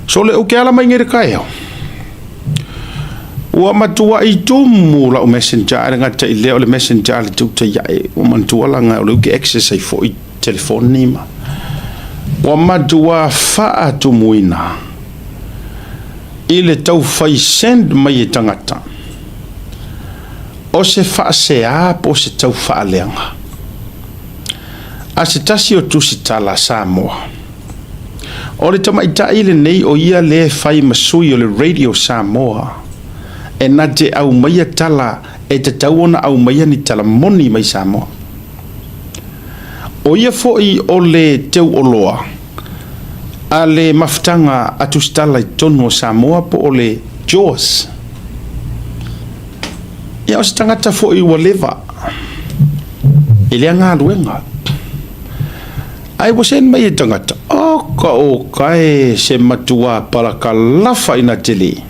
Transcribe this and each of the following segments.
So le uke ala mai ngere kai au. Ua matua I tumu la o messenger nga ta ile o le messenger le tu te yae o mantua la nga o le uke access ai fo I telefone ni ma. Ua matua faa tumuina. Ile tau fai send mai e tangata. O se faa se apo se tau faa leanga. A se tasi o tu si tala Samoa. O le tamaita ile nei o ia le fai masui o le radio Samoa. E na te au maia tala e te tauona au maia ni tala moni mai Samoa. O ia foi o le teu oloa. A le maftanga atu stala I tonu o Samoa po o le Jaws. Ia o se tangata foi ua leva. Ile anga luenga. Ai wasen mai e tangata. O kai se matua para ka lafa ina tele.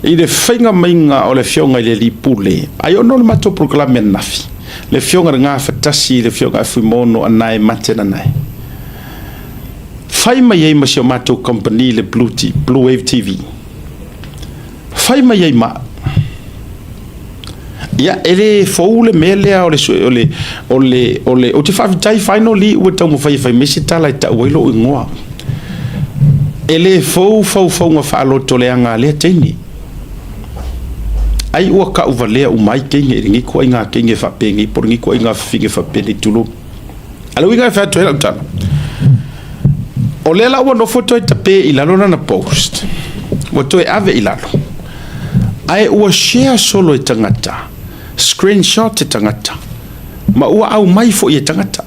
I le whainga mainga o le fionga I le lipule. Ai ono le mato proklame nafi. Le fionga ngā whatasi, le fionga e fuimono anai matena nai. Whai mai ei masi o mato company le Blue Wave TV. Whai mai ei ma. Ia ele fou le melea o te whawhitai whaino li ua tau mo whai mesi tala I ta uelo I ngoa. Ele fou ngā whaaloto leanga lea teini. Ai ua ka uva lea umai kenge ringi kua I ngā kenge whapengi por ngi kua I ngā whiwhinge whapeni tulu. Alo I ngā whatu hela utana. O lela ua no foto I tape I lalo na post. Ua toe ave I lalo. Ai ua share solo I tangata. Screenshot I tangata. Ma ua au mai fo I tangata.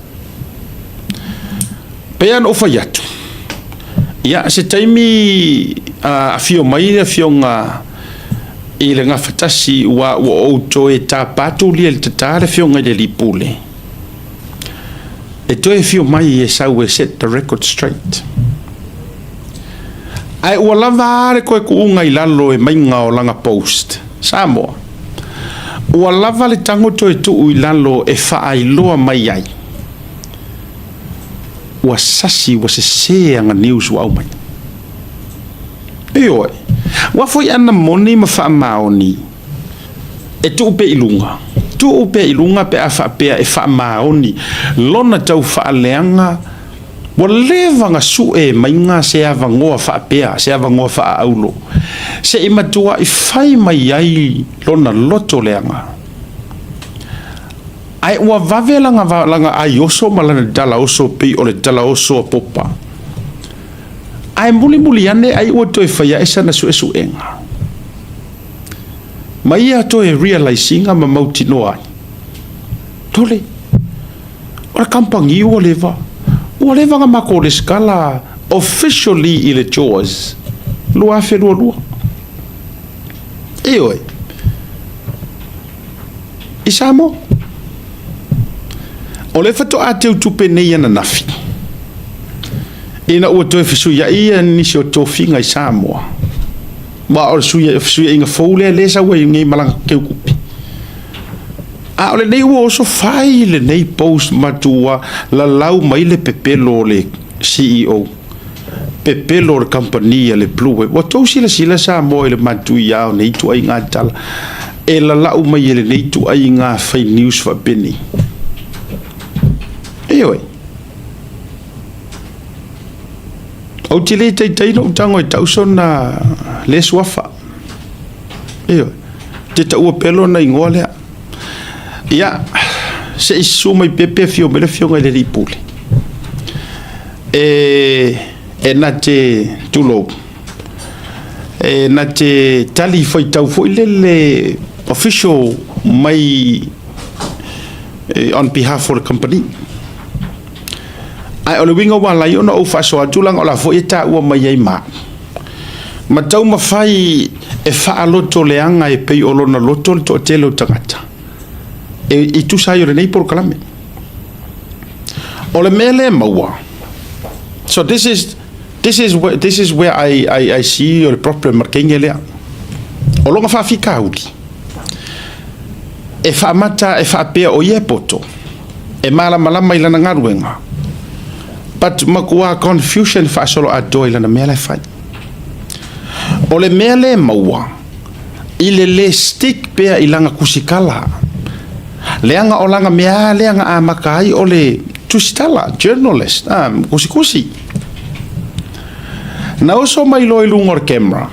Pean ofa yatu. Ia se taimi a fio mai a fio ngā I le ngā whatasi ua outo e tā pātou lia le tatā le fio ngai le lipule. E toi fio mai e sau e set the record straight. Ai ua lava are koe ku unga I lalo e mainga o langa post. Samoa. Ua lava le tangoto e tuu I lalo e wha ai loa mai ai. Ua sasi ua se seanga news wa au mai. Eoi. Wa foi ana moni ma fa maoni. E tu pe ilunga. Tu pe ilunga pe afa pe e fa maoni. Lona tau fa leanga. Wa leva nga su e mainga se ava ngoa fa pe se ava ngoa fa aulo. Se imatua I fai mai ai lona loto leanga. Ai wa vavela nga langa ai oso malana dala oso pe o le dala oso popa. Ai muli ane ai ua toe whaia esa na su enga. Mai a toe realizinga ma mauti noa. Tole. Ora kampangi ua leva. Ua leva nga mako le skala officially I le Jaws. Lua fe lua. Eoi. Isamo. O le fato a te utupe nei ana nafi. Ina ua toe whisuia ia nisi o tō whinga I Samoa. Ma o whisuia inga fōlea lesa ua I ngai malanga keu kupi. A o le nei ua oso whai le nei post matua la lau mai le pepelo le CEO. Pepelo le company le Blue Wave. Wa tō sila Samoa I le matui au nei tu ai ngā tala. E la lau mai le nei tu ai ngā whai news wa beni. Eoi. O te le tei no tango I tauso na le swafa. Eoi. Te taua pelo na ingoa lea. Ia. Se isu mai pepe fio mele fio ngai le ripule. E na te tulo. E na te tali foi tau foi le official mai on behalf of the company. Ai o le winga wa lai ona o faso atulang o la fo eta ua mai ai ma. Ma tau mawhai e wha loto leanga e pei o lona loto le to telo tangata. E tu sai o le nei por kalame. O le mele maua. So this is where I see the problem markenga lea. O longa wha fika uli. E wha mata e wha pea o ie poto. E mala malama ilana ngaruenga. but makua confusion fa solo atoila na mele fai ole mele maua ile le stick pea ilanga kusikala leanga olanga mea leanga amakai ole tusitala journalist kusikusi na oso mai loi lungor camera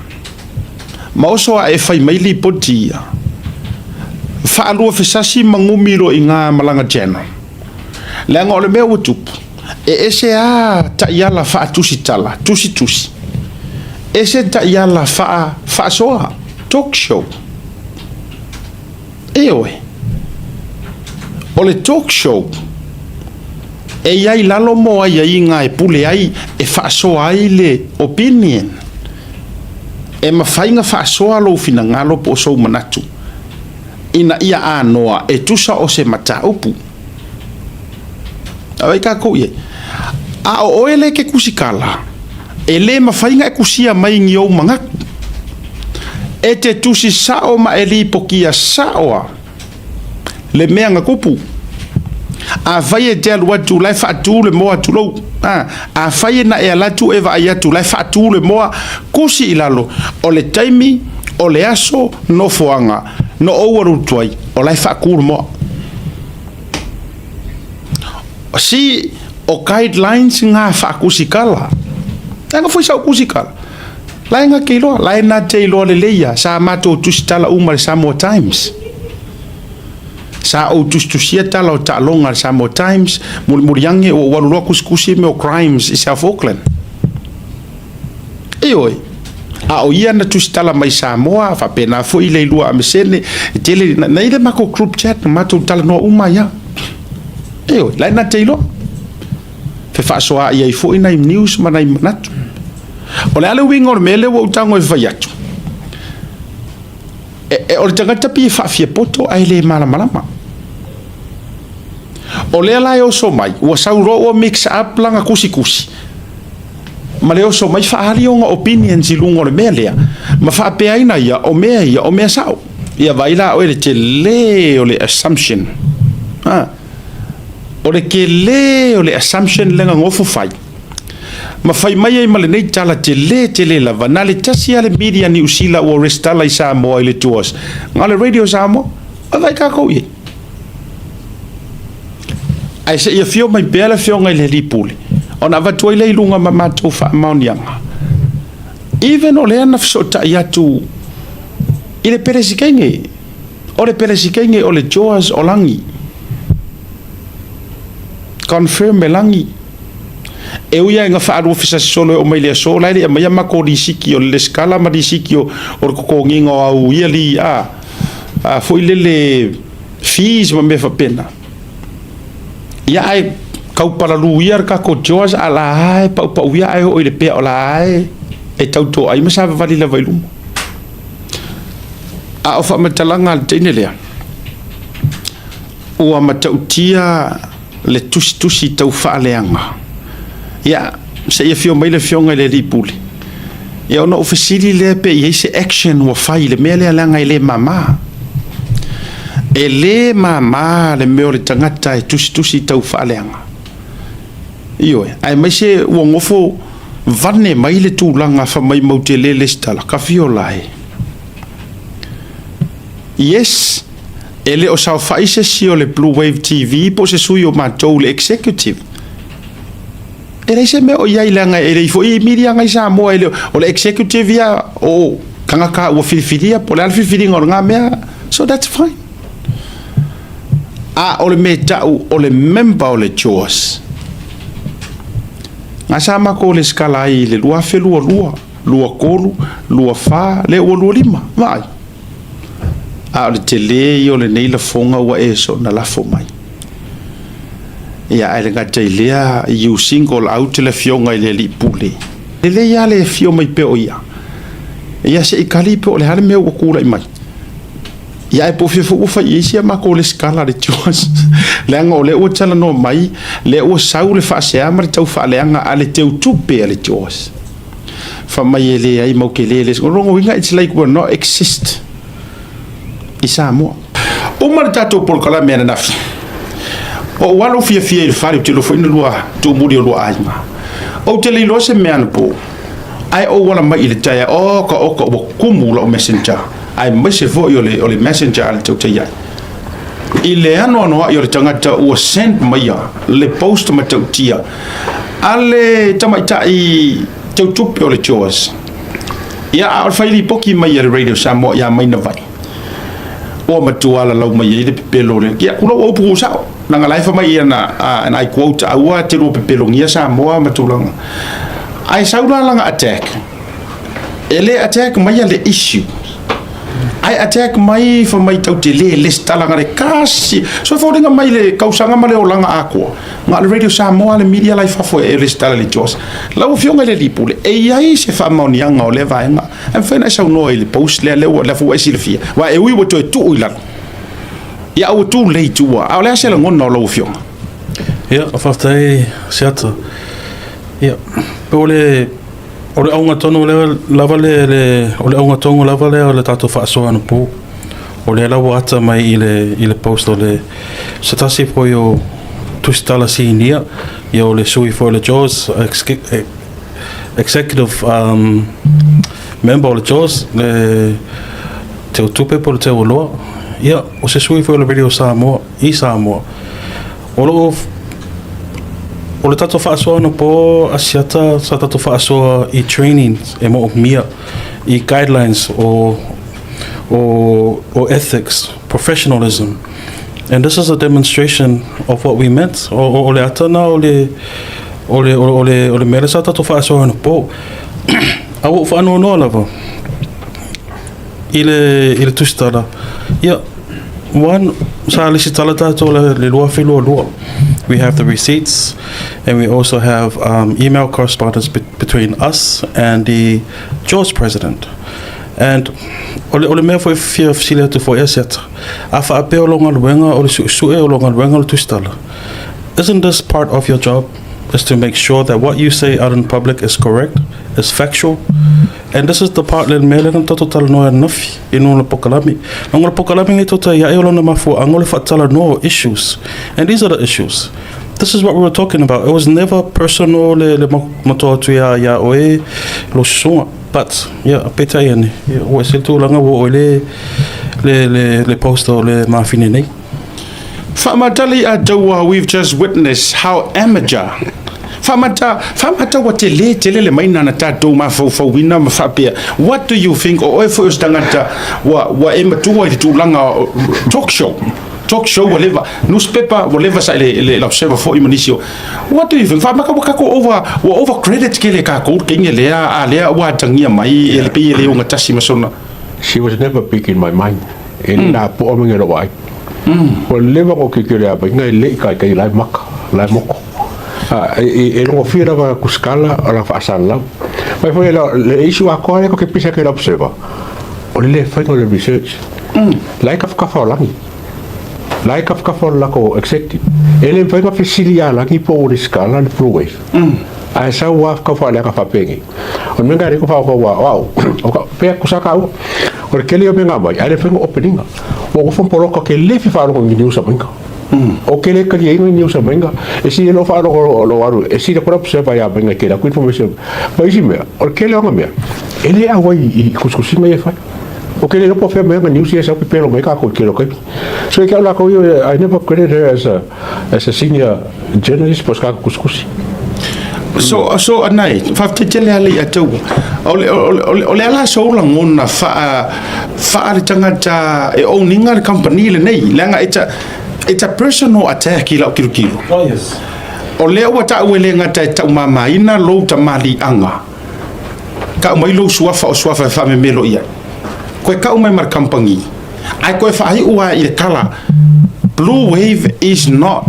ma oso a e fai mai li potia fa alua fesasi mangumi lo inga malanga general leanga ole mea utupu ese ta yala fa tusitala tusi ese ta yala fa soa talk show ewe ole talk show e yai lalo mo ai inga e pule ai e fa soa ai le opinion e mafainga fa soa lo fina ngalo po so manatu ina ia anoa e tusa o se mata upu ai ka ko ye a o ele ke kusikala ele mafainga e kusia mai ngio manga e te tusi sao ma eli pokia sao le meanga kupu a vai te alua tu lai fa tu le moa tu lo a vai na e ala tu eva ia tu lai fa tu le moa kusi ilalo o le taimi o le aso no foanga no owaru tuai o lai fa ku mo si o guidelines nga fa kusikala nga foi sa kusikala la nga kilo la na te lo le leia sa mato tu stala umar sa more times sa o tu sieta lo ta longa sa more times muriange o walu kuskusi me o crimes i South Auckland oi a o ia na tu stala mai sa moa fa pena foi le lua amesene tele na ile mako group chat mato tala no uma ya oi la na te lo fe fa soa ia foi na news manai manatu o le ale wingo mele wo tango e vai atu o le tangata pi fa fie poto ai le malama o le ala o so mai o sauro o mix up langa kusi ma le o so mai fa ali o opinions i lungo le mele ma fa pe aina ia o mea sao ia vai la o le tele o le assumption o le kele o le assumption lenga ngofu fai ma fai mai ai male nei tala tele la vanale tasi ale media ni usila o restala isa mo ile tuos ngale radio samo vai ka ko ye ai se ia fio mai bela fio ngai le lipule ona va tu ile lunga mama tu fa maunianga even ole ana fsota ya tu ile peresikenge ole joas olangi confirm melangi e uia nga fa adu fisa solo o mai so lai e mai ma ko disiki o le skala ma disiki o ko nginga o ia li foi le fees ma me fa pena ia ai kau para lu ia ka ko jos ala ai pa uia ai o le pe ola ai e tauto ai ma sa vali la vailu a o fa matalanga tene le o ma tautia le tusi tau fa leanga ya se ia fio mai le fionga le ripuli ia ona ofisili le pe ia se action wa fai le mele langa ile mama ele mama le meo le tangata e tusi tau fa leanga io ai mai se wongofo vanne mai le tūlanga fa mai mautele le stala ka fiolai yes ele o sa fai se si o le Blue Wave TV po se sui o matou le executive ele se me o ia ilanga ele foi media ngai sa mo ele o le executive ya o kanga ka o filfilia po le filfilia ngornga mea so that's fine o le meta o le member o le chos ngasa ma ko le skala i le lua fe lua kolu lua fa le o lua lima vai o le tele o le nei la fonga wa eso na la fo mai ia ai nga tailea you single out le fionga le lipule le ya le fio mai pe o ia se ikali pe o le hale me o kula i mai ia e po fio fu fa isia ma ko le skala de chos le nga o le o tala no mai le o sau le fa se amar tau fa le nga ale teu tupe ale chos fa mai le ai mo ke le rongo winga it's like we're not exist isa mo o mar tato por kala me na o walo fia fia il fare te lo foi no lua tu muri lo ai ma o te le lo se me an po ai o wala mai le tai o ko kumu lo messenger ai mai se vo yo le messenger al te ia i le ano no yo le tangata o send mai le post ma te tia ale tamaita i te tupe o le chos ia al faili poki mai le radio Samoa ia mai na vai o matuala lau mai i le pelo le kia kula o pu sa na nga life mai na and I quote awa te ro pelo ngia Samoa matulanga ai saula langa attack ele attack mai le issue ai attack mai for mai tau te le talanga le kasi so for dinga mai le kausanga mai o langa ako ma le radio Samoa le media life fo e le stala le jos la o fionga le lipule e ai se fa monianga o le vaenga en fena sa no le post le le fo e silfia wa e wi wo to tu ila ya o tu le tu a le se le ngona lo fionga ya afaftai siata ya pole ole aunga tono le lava le ole aunga tongo lava le tato fa so an po ole la wata mai ile post ole satasi po yo tustala sinia yo le sui for le Jaws executive member ole Jaws le te tupe por te lo ya o se sui for le video Samoa o le tato whaasoa no po asiata sa tato whaasoa i training e mo mia i guidelines o ethics, professionalism. And this is a demonstration of what we meant. O le atana o le mele sa tato whaasoa no po. A wo whaano no lava. I le tustala. Yeah. One, we have the receipts, and we also have email correspondence between us and the Jaws president. And ole me foi fia fsile tu foi aset. Afa apeo longa luenga ole su'e longa luenga le tustala. Isn't this part of your job? Is to make sure that what you say out in public is correct, is factual. And this is the part le mele na total no enough ino le pokalami. Ngol pokalami ngai tota ya elo na mafu angol fatala no issues. And these are the issues. This is what we were talking about. It was never personal le moto tu ya oe lo sunga. But yeah, peta yene. O se tu langa wo le post o le mafine nei. Famatali atawa, we've just witnessed how amateur Famata wa te le maina na tatou mafau wina mafapea. What do you think o efo tangata wa ematua i tulanga talk show whatever newspaper whatever sa le observer for imanisio. What do you think? Famaka wakako over credit kele ka ko kinge le wa tangia mai el pe le unga tasi masona. She was never big in my mind. In na po o ngero wai. Ko leva ko kikere apa ngai le kai lai moko. E non fira va kuskala ala fa sala. Mai foi le issue a ko ke pisa ke observa. O le fai ko le research. Like of kafolangi. Like of kafolako executive. Ele fai ko fisilia langi po riskala le prove. Ai sa wa kafala ka fa pengi. On menga ri ko fa ko wow. O pe kusaka o ke le menga mai. Ale fai opening. O fon polo ko ke le fi fa ko ngi news menga. O que le queria ir no news venga e si lo fa lo waru e si le por observa ya venga que la information vai me o que le ngame ele a wai i kuskusi me fa o que le no pode me news e sa que pelo me ka ko que lo que so que la ko I never credited her as a senior journalist por ka kuskusi so anai fa te tele ali atu ole ala so la ngona fa le tangata e owning company le nei langa it's a personal attack ila kilo. Oh yes. O leo wata uelenga ta mama ina lo ta mali anga. Ka mai lo suafa fa me melo ia. Ko ka mai mar company. Ai ko fa ai ua i kala. Blue Wave is not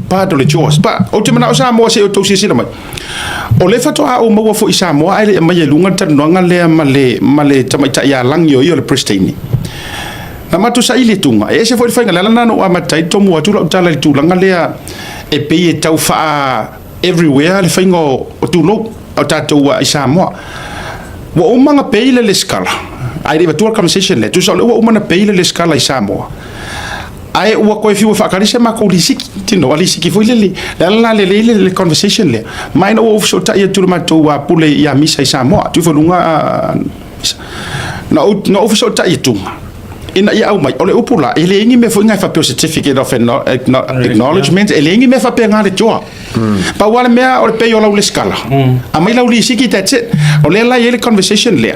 part of the Jaws. But o te mana o Samoa se o to se mai. O le fato a o mo fo i Samoa ai le mai lunga tan no ngale male tamaita ya langi o le pristine. Na matu sa ile tunga e se foi fainga lana no amatai tomu atu la tala tu langa lea e pe e tau fa everywhere le fainga o tu lo o tatu wa Samoa wa o manga pe ile le skala ai riva tu conversation le tu sa o manga pe ile le skala Samoa ai ua koe fiu whakarese ma ko lisiki tino alisiki foi le le conversation le mai no ofso ta ia tulu matou a pule ia misa i Samoa tu volunga na ofso ta ia tunga ina ia au mai ole upula ele ingi me foi ngai fa certificate of acknowledgement ele ingi me fa pe ngale joa pa wala mea ole pe yola ule skala a mai la lisiki that's it ole la ele conversation le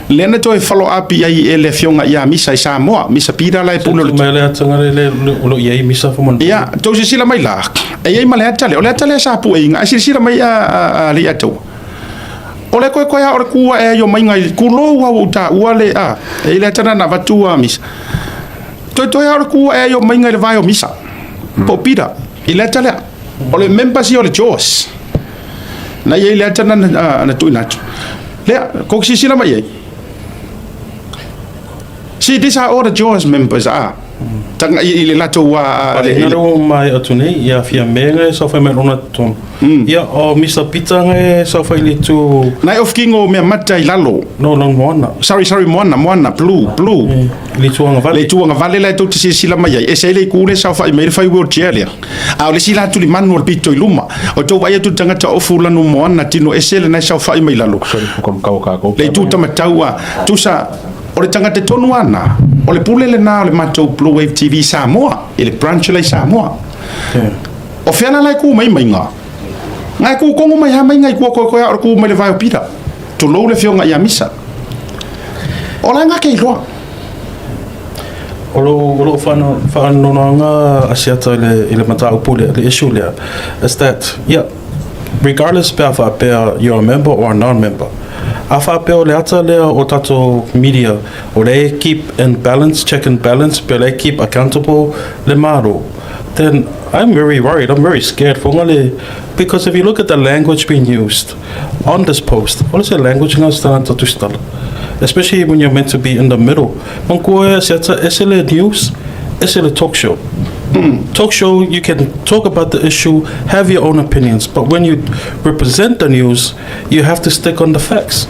lena to follow up ia ele fionga ia misa i Samoa misa pira la pulo mai le tanga le lo ia misa fo mon ia to se sila mai la e ai male atale ole atale sa pu inga sila mai a li ato ole koe a ore kua e yo mai ngai kulo wa uta uale a e le tana na vatua misa to a ore kua e yo mai ngai le vai o misa po pira ile atale ole members yo le jos na ye le tana na tu na le ko sila mai ai. See, these are all the JAWS members are. Tanga i lato wa no mai atune ia fia menga so fa me ona ton ia o Mr. Peter nge so fa ile tu na of king o me mata i lalo no mona sorry mona blue le tuanga vale la to tsi sila mai e se le kule so fa me fa world chair a le sila tu li manual pito i luma o to vai tu tanga ta ofula no mona tino e se le na so fa i mai lalo kom ka le tu tamataua tu sa o le tangata tonu ana o le pule le na o le matou Blue Wave TV Samoa e le branch le Samoa o whiana lai ku mai nga ngai ku kongo mai ha mai ngai ku ko o ku mai le vai o pita to lo le fionga ia misa o la nga ke loa o fa no nga asiata le matau pule le issue le is that regardless of if you're a member or a non-member afa peo le ata le o tato media o le keep in balance, check and balance, pe le keep accountable le maro, then I'm very worried, I'm very scared for ngale, because if you look at the language being used on this post, what is the language nga stanata tu stala, especially when you're meant to be in the middle. Mankoe siata esele news, esele talk show. Talk show, you can talk about the issue, have your own opinions, but when you represent the news, you have to stick on the facts.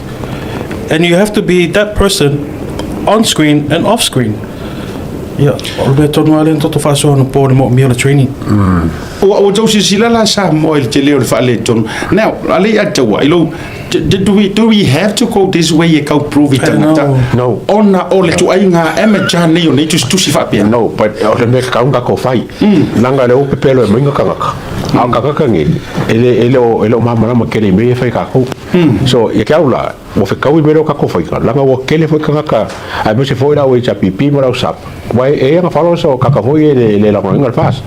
And you have to be that person on screen and off screen. Yeah, albe tonu ale toto faso no po mo mi training. O jo sila la sa mo il tele o fa le ton. Now, ale atawa ilo do we have to go this way e ka prove it? No. Ona ole tu ainga emejane yo ne tu si fa pia. No, but ole me ka unga ko fai. Langa le o pepelo e minga kanga. Anga ka kangi. Ele o mama na kele me fai ka ko. So e ka ula mo fe kawi mero ka ko fai ka. Langa wo kele foi kanga ka. Ai me se foi la o cha pipi mo la sap. Wai e nga falo so ka ka foi le la ngal fas.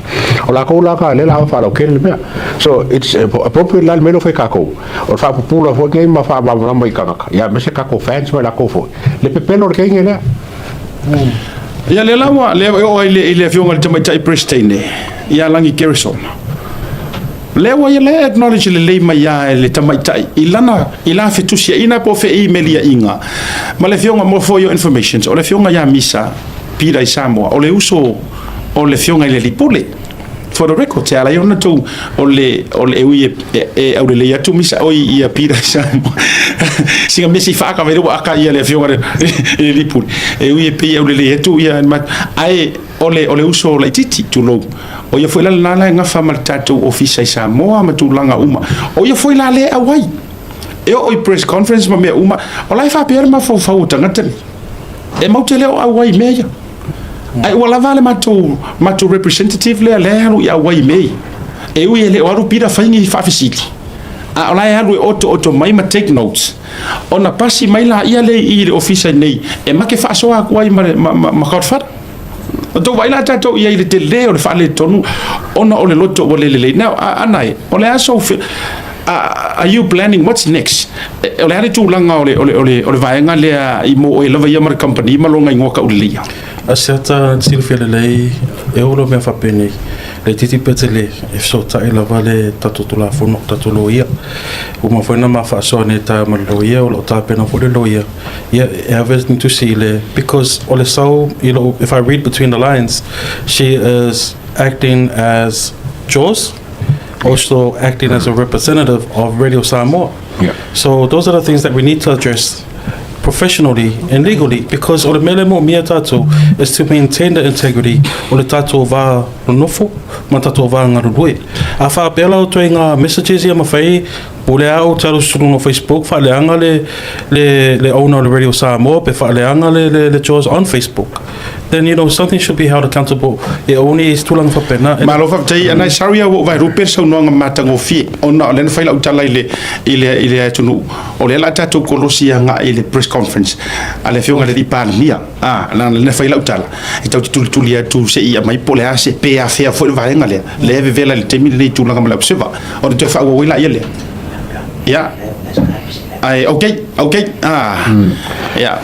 Ola ko la ka le la falo kele me. So it's appropriate la mero fai ka ko. O fa pula fo ke ma fa ba mai kanga. Ya me se ka ko fans me la ko foi. Le pepelo ke ngena. Ya le lawa le o ile fionga te mai tai Pristine. Ya langi Kerrison. Lewa ia le acknowledge le mai ia le tamaitai ila fetusia ina po fe email ia inga ma le fionga mo for your information o le fionga ia misa pira i Samoa o le uso o le fionga le lipule for the record ala yona tu o le e au le ia tu misa o ia pira i Samoa singa mesi fa ka vero aka ia le fionga le lipule e ui pe au le tu ia ai o le uso le titi tu lo o ia foi la nga fa mal tatou office i Samoa ma tu langa uma o ia foi la le awai e o press conference ma me uma o lai fa per ma fo tanga tani e mau te le o awai meia ai wala vale ma tu representative le halu ia awai mei e ui le o aru pira faingi fa fisiti a o lai halu auto mai ma take notes ona pasi mai la ia le i le office nei e ma ke fa so a kwai ma ka fa do vai la tato ia ile te leo le fale tonu ona ole loto ole le now anai ole aso are you planning what's next ole ale tu langa ole vai nga le I mo ole lava ia mar company malonga ngoka ulia asata silfia le e olo me fa peni le titi petele e so ta ela vale tatutula fono tatuloia uma foi na ma fa so ne ta maloia o ta pena fo loia yeah everything to see le because ole so if I read between the lines she is acting as JAWS also acting as a representative of Radio Samoa. Yeah. So those are the things that we need to address professionally and legally, because o le mele mo mia tātou is to maintain the integrity o le tātou wā nofo ma tātou wā ngarurue. A whaapela o toi ngā messages ia mawhai o le au taro suru no Facebook, whaaleanga le owner of the Radio Samoa, pe whaaleanga le Jaws on Facebook. Then, you know, something should be held accountable. E oni is tūlanga whapena. Ma lo whaptai, anai saria o vai ruper sau noanga mātango fie. O na, lena whaila utala ile tunu. O le la tātou kolosia ngā ile press conference. A le whiunga le di pānia. Lena whaila utala. I tau tuli atu se ia mai pole a se pēa whea fo le vaenga lea. Le eve vela le temi le tūlanga mala upsewa. O le te whaua wila ia lea. Ja. Okay. Ja.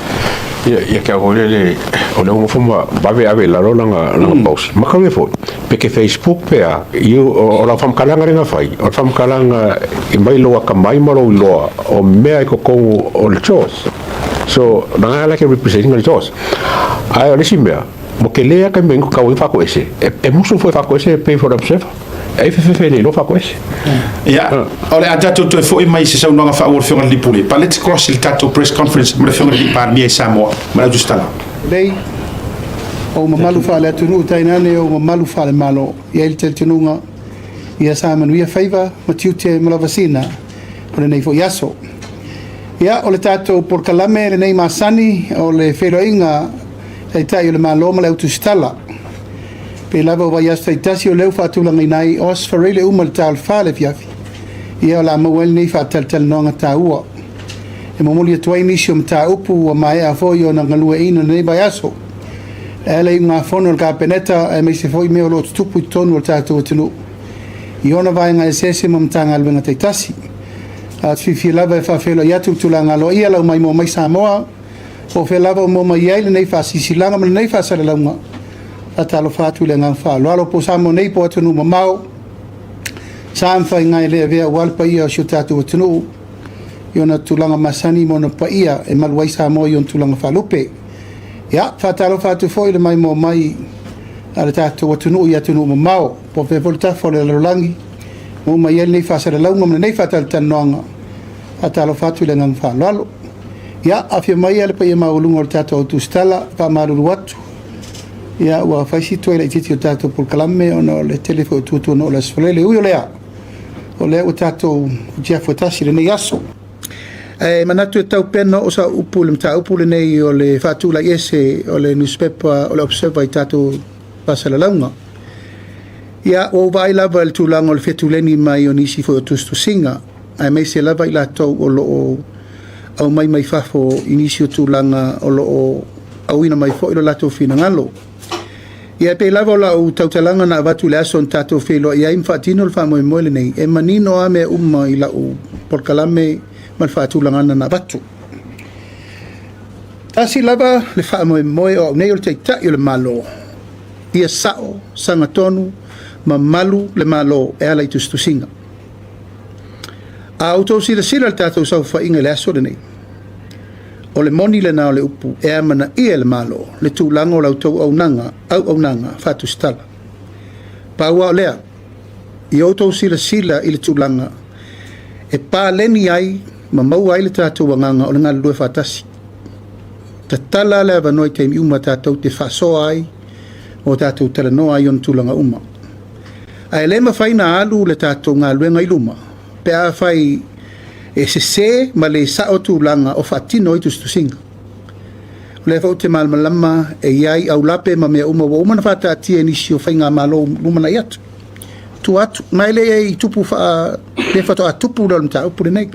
Ya ka ole mo fuma babe ave la langa post. Makawe fo. Peke Facebook pe a you ora fam kalanga ringa fai. Ora fam kalanga I mai loa ka mai malo loa o mea ko o le chos. So nanga like representing the chos. Ai ole simea. Mo ke lea ka mengo ka wi fa ko ese. E muso foi fa ko ese pay for themselves. FFF lo fa ko ese. Ja, ole a tatou te foi mai se sau nonga fa o whiunga lipule. Pa let's cross il tatou press conference ma le whiunga li Pānia Samoa. Ma la justala. Lei o mamalu fa le tunu tainane o mamalu fa le malo. Ia il tel tununga. Ia sa manu ia faiva ma tiute ma la vasina. O le nei fo yaso. Ia o le tatou por kalame le nei masani o le feroinga tai o le malo ma le autostala. Pe lava o vai asta itasi o leu whaatulanga inai os whareile uma le tāle whale fiafi. Ia o la mawel nei whaataltal noanga tā ua. E mamuli atuai nisi o mta upu o mai a foi o na ngalua ino nei vai aso. E le ngā whono ka peneta e mei se foi meo lo tupu I tonu o tātou atunu. I ona vai ngā esese ma mta ngalwenga teitasi. A tfifi lava e whawhelo iatu tulanga lo ia lau mai mo mai Samoa. O whe lava o mo mai iaile nei whasisilanga ma nei whasara launga. Atalo fatu le ngang fa lo po samo nei po tunu mamau sam fa ngai le vea wal pa ia shutatu tunu yona tulanga masani mo pa ia e malwai samo yon tulanga fa lupe ya fatalo fatu foi le mai mo mai ala tatu tunu ia tunu mamau po pe volta fo le langi mo mai nei fa sa le launga nei fatal tanonga atalo fatu le ngang fa lo ya afia mai ale pa ia maulungo tatu tu stala pa malu watu ia ua faisi toi le titi o tātou por kalame o no le telefo tutu no le sfolele ui o lea o tātou jia fuatasi le nei aso manatu e tau pena o sa upu le mta upu le nei o le whatula ese o le newspaper o le observer I tātou pasala launga ia o vai lava le tūlanga o le whetuleni mai o nisi fo o tustu singa mei se lava I lātou o lo o au mai fafo inisi o tūlanga o lo o au ina mai fo I lo lātou fina ngalo. Ia pe lava la o tautalanga na watu le aso tato felo ia im fatino le famo moile nei e manino ame umma I la o por kalame mal fatulanga na watu. Tasi lava le famo moe o nei o te ta le malo. Ia sao sangatonu ma malu le malo e ala I tustusinga. A auto sila le tato sau fa inga le aso le nei. O le moni le nao le upu e amana ia le malo le tūlanga o lautou au nanga whatu stala. Paua o lea, I autou sila I le tūlanga e pā leni ai ma mau ai le tātou wanganga o le ngā lue whatasi. Ta tala le avanoi teimi uma tātou te whasoa ai o tātou talanoa ai on tūlanga uma. A ele ma whaina alu le tātou ngā luenga I luma pe a whai e se ma le sao tūlanga o whatino I tustusinga. Le fau te malmalama e iai au lape ma mea uma wa umana whata atia nisi o whainga malo lumana I atu. Tu atu, mai le I tupu le whato a tupu ral mta upure nei.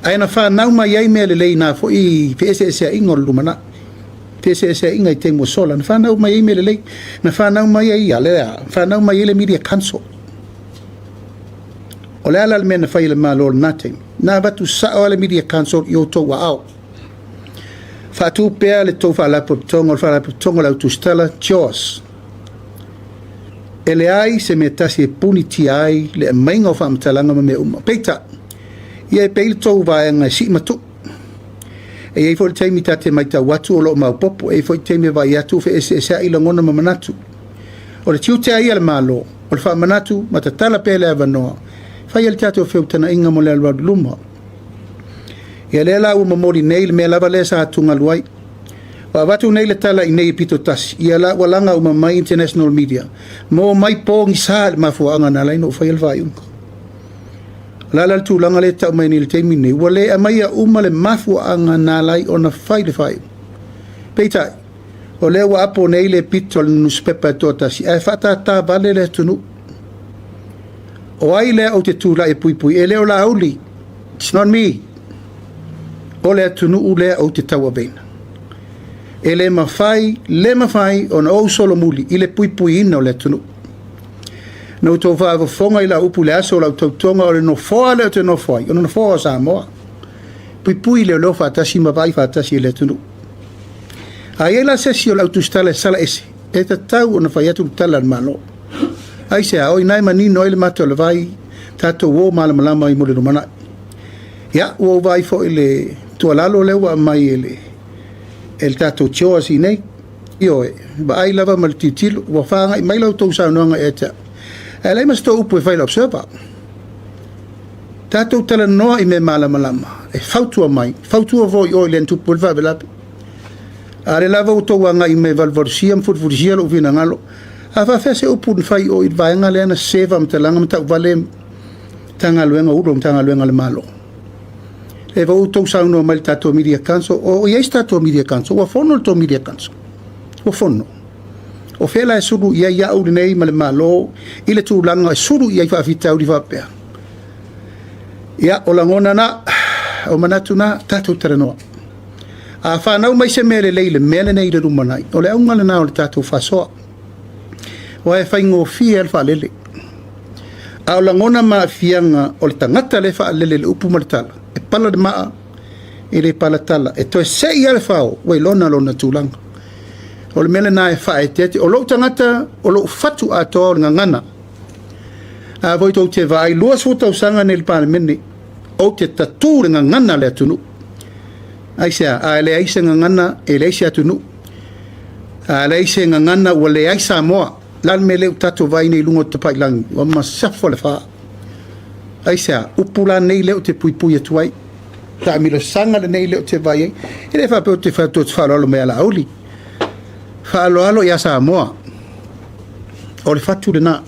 Aina wha nauma iai mea le lei na fo I PSS a ingo lumana. PSS a inga I te mo sola. Na wha nauma iai mea le lei. Na wha nauma iai a lea. Wha nauma iai le media council. O le ala mena whai le malo na te. Na watu sao le media council I o tau wa au. Whatu pēr le tau whalapo tongo lau tustala Jaws. E le ai se me tasi e puni ti ai le mainga o whamtalanga ma me uma. Peita, ia e peile tau vaenga si matu. E ei fo le teimi tate mai ta watu o lo mau popo. E fo le teimi vai atu fe ese i langona ma manatu. O le tiu te ai le malo. O le wha manatu ma ta tala pēle avanoa. Whai al tato wheu tana inga mo le alwadu luma. ia le la ua mamoli nei le mea lava le sa tugalu ai wa watu nei le tala i nei pito tasi ia la walanga uma mai international media mo mai pongi sa le mafuanga na lai no fai el vai unko la tūlanga le tau mai ni le teimi nei wale a mai a uma le mafuanga na lai ona fai le fai peitai o le wa apo nei le pito le newspaper to tasi e fata ta vale le tunu o ai le o te tūla e pui e leo la auli it's not me o le tunu u le o te taua beina e le mawhai o na o solo muli i le pui ina o le tunu no tō whaava whonga i la upu le aso lau tautonga o le no whoa leo te no whai o no whoa sa moa pui leo whaatasi mawai whaatasi i le tunu a i la sesi o lau tustala sala ese e ta tau o na whai atu tala na malo ai se a oi nai mani no ele mato le vai tato wo malamalama i mole rumana ya wo vai fo ile tualalo lewa mai ele el tato choa si nei io ba ai lava mal titil wa fanga mai lo to sa no nga eta ele mas to upu fai observa tato tala no i me malamalama e fautua vo io le tu pulva bela ale lava to nga i me valvorsiam futvorsia lo vina ngalo ava fese upu fai o i vai nga le na seva mtalanga mta vale tanga luenga ulo tanga luenga le malo e vau tau sa no mal tato media council o ia tato media council o fono to media council o fono o fela e suru ia o nei mal malo ile tu langa e suru ia fa fita o diva pe ia o langona na o manatuna tato tereno a fa na mai se mele leile mele nei de rumanai o le unga na o tato fa so o e fa ngo fi el fa lele a o langona ma fianga o le tangata le fa lele le upu martala e pala de maa e le pala tala e to se ia le fao wei lona tulanga o le mele na e fa e tete o lo tangata o lo fatu a to ngana a voi to te vai lua suta usanga nel parlamenti o te tatu ngana le tunu ai sia a le ai ngana e le sia tunu a le sia ngana o le ai sa moa lan mele tatu vai nei lungo te pailang o ma safo le fa ai sia upula nei le te pui atuai ta mi lo sanga le nei le te vai e le fa pe te fa to fa lo me ala oli fa lo ya sa moa o le fatu de na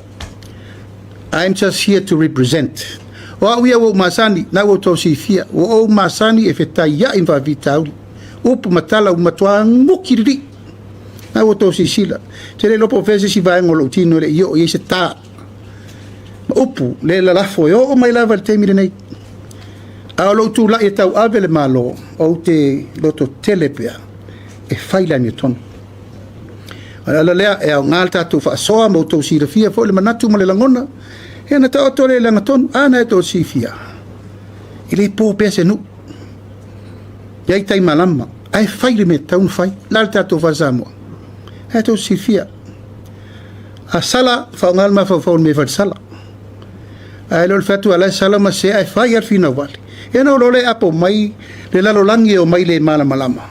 I'm just here to represent o we o masani na o to si fia o masani e feta ya in va vitau upu matala o matwa ngukiri na o to si sila te le lo professor si va ngolo tino le io e se ta upu le la fo yo o mai lava il temi nei a lo tu la e tau ave le malo o te lo to telepia e fai la newton ala le e ngalta tu fa so mo to si fia fo le manatu mo le langona e na ta to le langaton ana to si fia ile po pese nu ya tai malama ai fai le metau fai l'alta to fa zamo e to si fia a sala fa ngalma fa me fa sala ai lo fatu ala sala ma se ai fai ar fina vale e no lo le apo mai le lalo langi o mai le malama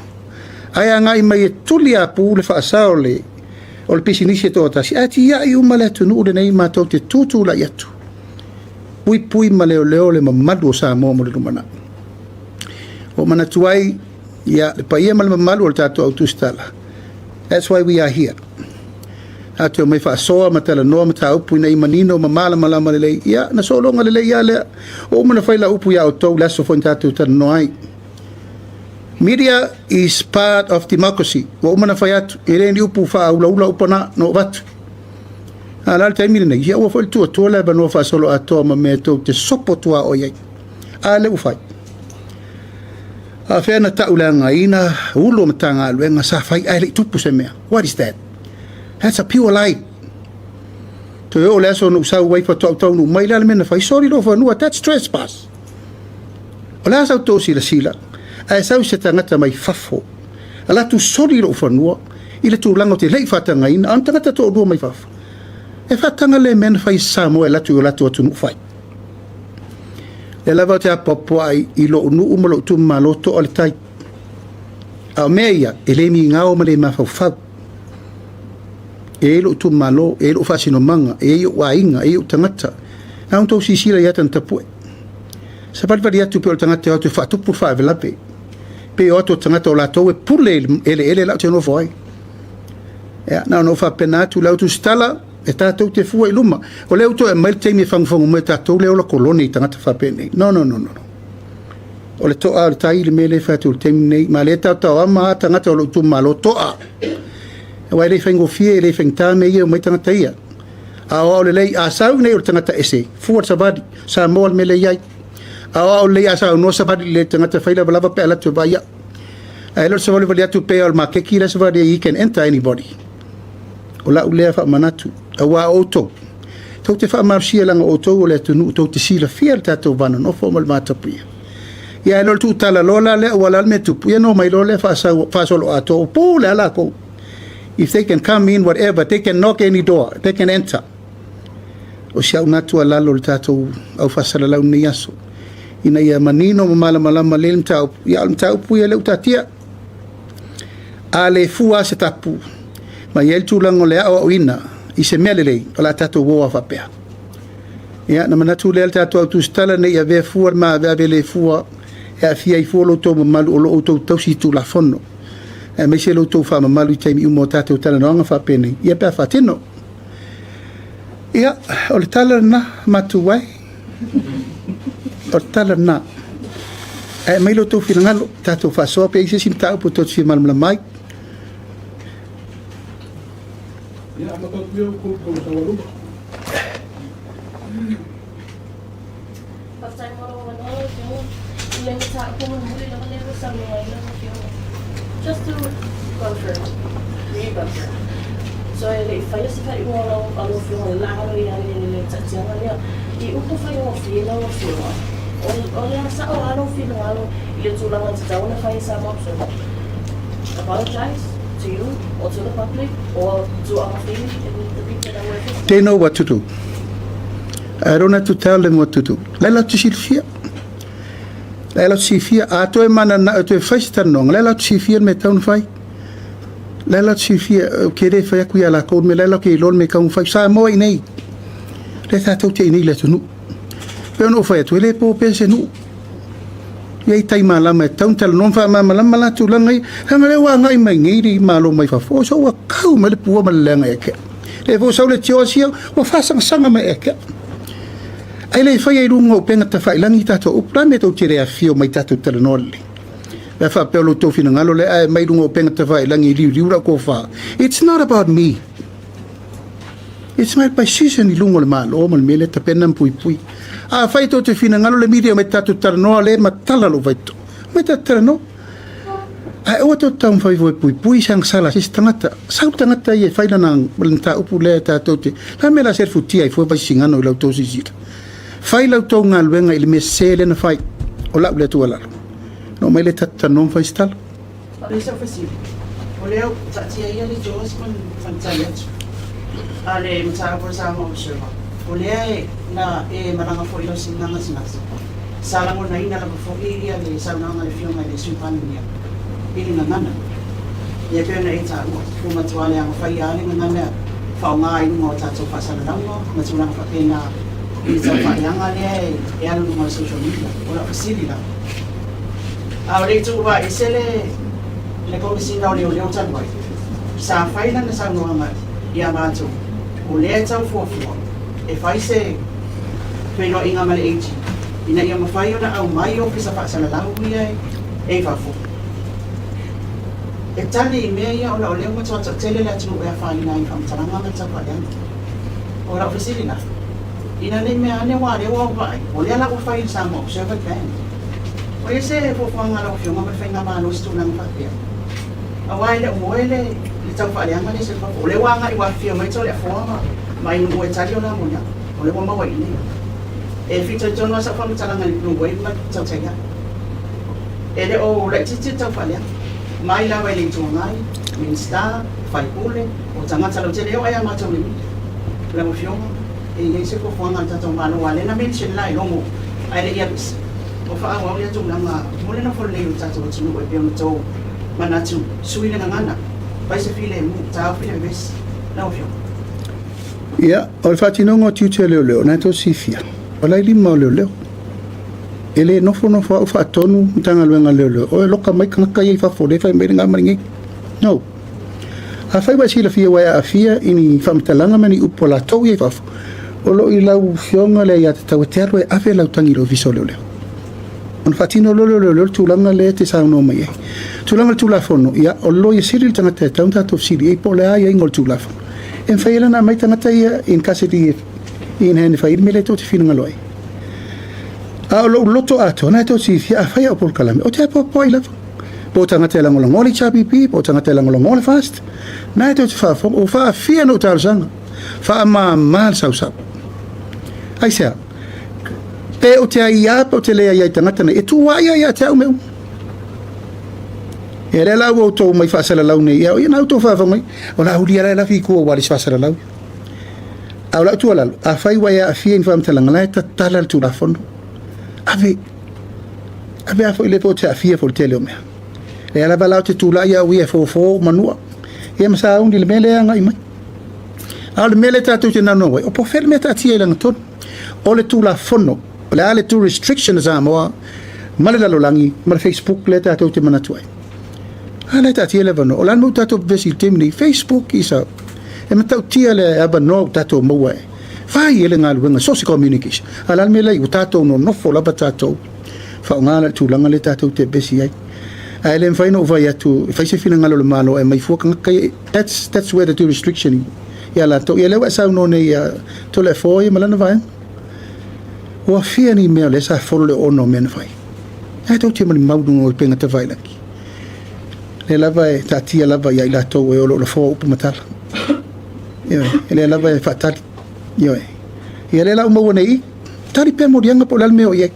ai anga i mai tulia pu le fa saole o le pisinisi to tasi ati ya i umale tunu le nei ma to te tutu la yatu pui ma leo le mamadu sa mo le rumana o mana tuai ya le paia mal mamadu o tato autostala that's why we are here ato mai fa soa matala no mata upu nei manino mamala malama le ya na solo ngale le ya le o mana faila upu ya auto la so fon tato tan noi media is part of democracy o mana fayat ele ni upu fa ula upana no vat ala te mi nei ya o fol tu to la bano fa solo ato ma me to te sopo tua o ye ale u fai a fena ta ulanga ina ulo mtanga luenga sa fai ale tupu se mea what is that that's a pure lie to yo le so no sa wai fa to no mai la me fai sorry lo fa no that's trespass ola sa to sila ai sau se tangata mai fafo ala tu sori lo fanua ile tu lango te lei fatanga ina an tangata to do mai fafo e fatanga le men fai Samuel tu nu fai e lava te apopo ai i lo nu umalo tu maloto o le tai a meia ele mi ngao male ma fa e lo tu malo e lo fasino manga e yo wainga e yo tangata a un to sisila ya tan tapu Sa pali atu pe o tangata o te whaatupu whaavelape. Pe o ato tangata o latou e pule ele la te no foi. Ya, na no whapena atu lau tu stala e tātou te fua i luma. O leo to e mail teimi whangwhangu me tātou leo la koloni tangata whapene. No. O le toa o le tai le mele whatu le teimi nei. Ma le tātou ama tangata o lo tu malo toa. E wai le whaingo fie e le whaingtā me ia o mai tangata ia. A o le lei a sau nei o le tangata ese. Fua sabadi. Sa moal me le iai. A o le a sau no sabadi le tangata whaila balava pe ala tu baia. A elo sa wale wale atu pe o le makeki le sabadi you can enter anybody. O la ulea wha manatu. A wā oto. Tau te wha marsia langa oto o le tunu tau te sila fia le tātou vana no fo mal mātapuia. Ia elo tu tala lola le o wala me tupu. Ia no mai lo le wha solo ato o pō le ala ko. If they can come in, whatever, they can knock any door, they can enter. O siau natu alalo le tātou au whasara lau ni aso. Ina ia manino ma malama le mtau. Ia mtau puia le utatia. A le fua se tapu. Ma iel tūlango le au ina. I se mea lelei, o la tātou woa whapea. Ia, na manatu lea le tātou au tūstala nei a vea fua, ma a vea le fua, e a fia i fua lo tō mamalu o lo o tō tausi tū la whono. E mai se lo tō wha mamalu i teimi umo tātou tala noanga whapene. Ia pēr whatino. Ia, o le tala na matu wai. O le tala na. E mai lo tō whirangalo, tātou whasoa pe i se sim tāu po tō tsi malamla mai. Ya, matot yo ko sa waluma. Pasal mo yung ilang sa ako muli naman nito sa mga ilang yung just to confirm, reconfirm. So if I just had mo lang ano yung lahat ng yan sa siya niya, iuto fa yung feel o feel. O yan sa ano feel ano ilan sulang sa taon na fa sa mo so apologize to you or to the public or to our family and the people that work. They know what to do. I don't have to tell them what to do. Lela tu silfia. Lela tu silfia. A to e mana na to e festa nong. Lela tu silfia me taun fai. Lela tu silfia kere fai aku ya la ko me lela ke lol me kaun fai sa mo nei. Le ta to te ni le tu nu. Pe no fai to le po pense nu. Ia tai malama taun tala non fa malama la tu langai. Hanga le wa ngai mai ngiri malo mai fa fo so wa kau me le pu ma lenga eke. Le fo so le tio sia wa fa sanga me eke. Ai le fai ai rungo penga ta fai langi tato o plame to tire a fio mai tato tala noli. Le fa pelo to fina ngalo le ai mai rungo penga ta fai langi riu ra ko fa. It's not about me. It's my position i lungo le malo o mal mele ta penam pui pui. A fai to te fina ngalo le media mai tato tala no le matala lo vai to. Mai tala no. Ai o to tam fai voi pui pui sang sala sis tangata. Sau tangata ye fai na nang balanta upu le tato te. La mela ser futia i foi vai singano lo to sisita. Fai lau tau ngā luenga ili me sele na fai o lau le tua lalo. No mai le tata non fai stalo. Lesa fasili. O leo tatia ia le Joas man fantai atu. A le mtara por sa mo observa. O lea na maranga fo ilo sinanga sinasa. Salango na ina la fo ia le saunanga le fiona le sumpani nia. Ili ngana. Ia pe na ita mo fu matuale ang fai ale ngana. Fa nga inu mo tato fasala lango, matulanga fa pena. Isa whaeanga lea e anu nunga social media, ora fasili la. A rei tu wa isele le komisina o leo tanwai. Sa whaina na sa nuanga i a mātou. O lea tau fuafua. E whai se whaino inga male eiti. Ina ia mawhai o na au mai o pisa whaasala lau ia e wafu. E tali i mea ia o la o leo matua tele lea tunu ea whaina i whamtaranga ma tau whaeanga. Ora fasili la. Ina nei mea ane wale wa vai. O lea la whai sa mo observer band. O e se fuafua la o fiunga ma whainga malo stu nang whapea. A waile o moele i tau whaeanga le se whafu. O le wanga i wafia mai tau le fuama. Mai nungu e tali o la monia. O le wama wai nei. E fito jono sa whamitaranga ni nungu e ma tau tega. E le o le titi tau whaeanga. Mai la wai le tuangai. Minsta, whaipule. O tangata lau te leo ai a matau le mi. La mo fiunga. E nei se ko fuanga tato mano wale na mention lai longo ai le iabis o fa wa ia tu nga mole na for le tato tu no e pe to manatu suile nga ngana vai se file mu ta file bes na o fio Ia, o le whati nongo tiu te leo leo, nai tō sifia. O lai lima o leo leo. ele no fa tonu tanga luenga lelo o loka mai kanga ye fa fole fa mai nga maringi no a fa ba sila fia wa a fia ini fa mtalanga mani upola to ye fa o lo i lau fionga le ya tau terwe a fe lau tangi lo viso leo on fatino lo tulanga le te sa no mai tulanga tula fono ya o lo ye siril tanga te tanta to siri e pola ya ingol tula fono en fa na mai tanga te in kaseti in hen fa mele to te fina loi a lo loto ato na to si fia fa ya por kalame o te po ila po tanga te lango ngoli chapi pi po tanga te lango ngoli fast na to fa o fa fia no tarzanga fa ma mal sa ai sea pe o te ia po te lea ia tanga tana e tu wa ia te au meu e re la o to mai fa sala lau nei ia na to fa mai o la huria la fi ko wa fa sala lau au la tu ala a fai wa ia fi in fam talanga la ta tala tu la fondo ave a fo le po te a fi fo tele o me e ala bala te tu la ia wi fo manua e ma sa undi le mele nga mai al mele ta tu te na no o po fel meta ti e lang ton o le tu la fono le ale tu restrictions a mo male la lolangi ma Facebook le ta tu te mana tu ale ta ti le vano o la no ta tu vesi temni Facebook isa e ma ta ti le aba no ta tu mo vai ele ngal wenga social communication ala me le ta tu no fo la ta tu fa ngala tu langa le ta tu te besi ai ele fai no vai tu fai se fina ngalo le malo e mai fo kan kai that's where the two restriction ya la to ele wa sa no ne ya to le fo e malana vai o fia ni me le sa fo le ono men vai ai to te mali maudu no penga te vai laki le la vai ta tia la vai la to e o lo fo pu matal yo ele la vai fatal yo ele la mo nei tari pe mo dianga po la me o ye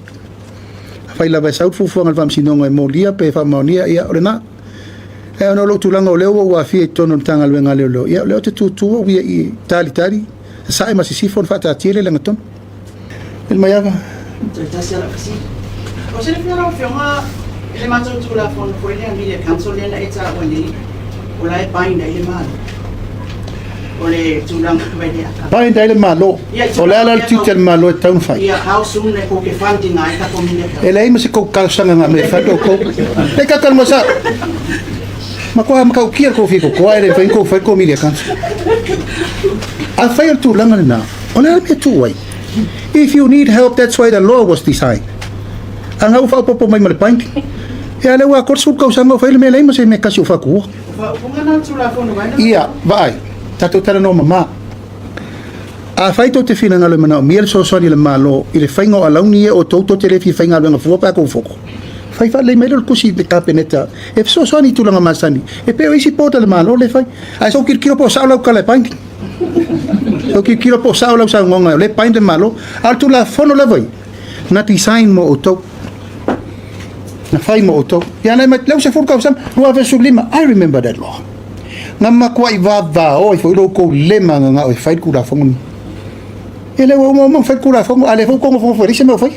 fai la vai sau fu ngal fam sinonga e mo lia pe fa monia ia orena e ono lo tulanga o leo wa fia tono tanga luenga leo ia leo te tu wi i tali sa e masisifon fa ta tiele la ngaton el mayava ta sia la fisi o se le fia fiona le mato tu la fon for le media council le na eta wani o la e paina ile mal o le tulanga vedi aka pai dai le malo o le ala tutel malo e town fai ia how soon le ko ke funding ai ta community e lei mase ko kalsanga nga me fa ko e ka kalmo sa ma ko am ka ukia ko fico ko ai fai ko media council a fai tu langa na o le me tu wai if you need help that's why the law was designed ang au fa po mai mal paint ya le wa korsul ko sanga fai me lei mase me ka su fa ko ngana tu la fon vai ia vai tato tala no mama a fai to te fina ngalo mana miel so so ni le malo i le faingo ala uni o to te le fi fainga nga fo pa ko foko fai fa le melo kusi de kapeneta e so so ni tu langa masani e pe isi pota le malo le fai a so kilo po sa la kala paint so kilo po sa la sa ngonga le paint le malo al tu la fono le vai na design mo o to na fai mo o to ya na met le se for ka sam no ave sublima I remember that law ngama kwa iva o foi lo ko lema nga o fai ku la fongo ele o mo fai ku la fongo ale fo ko fo rise me fai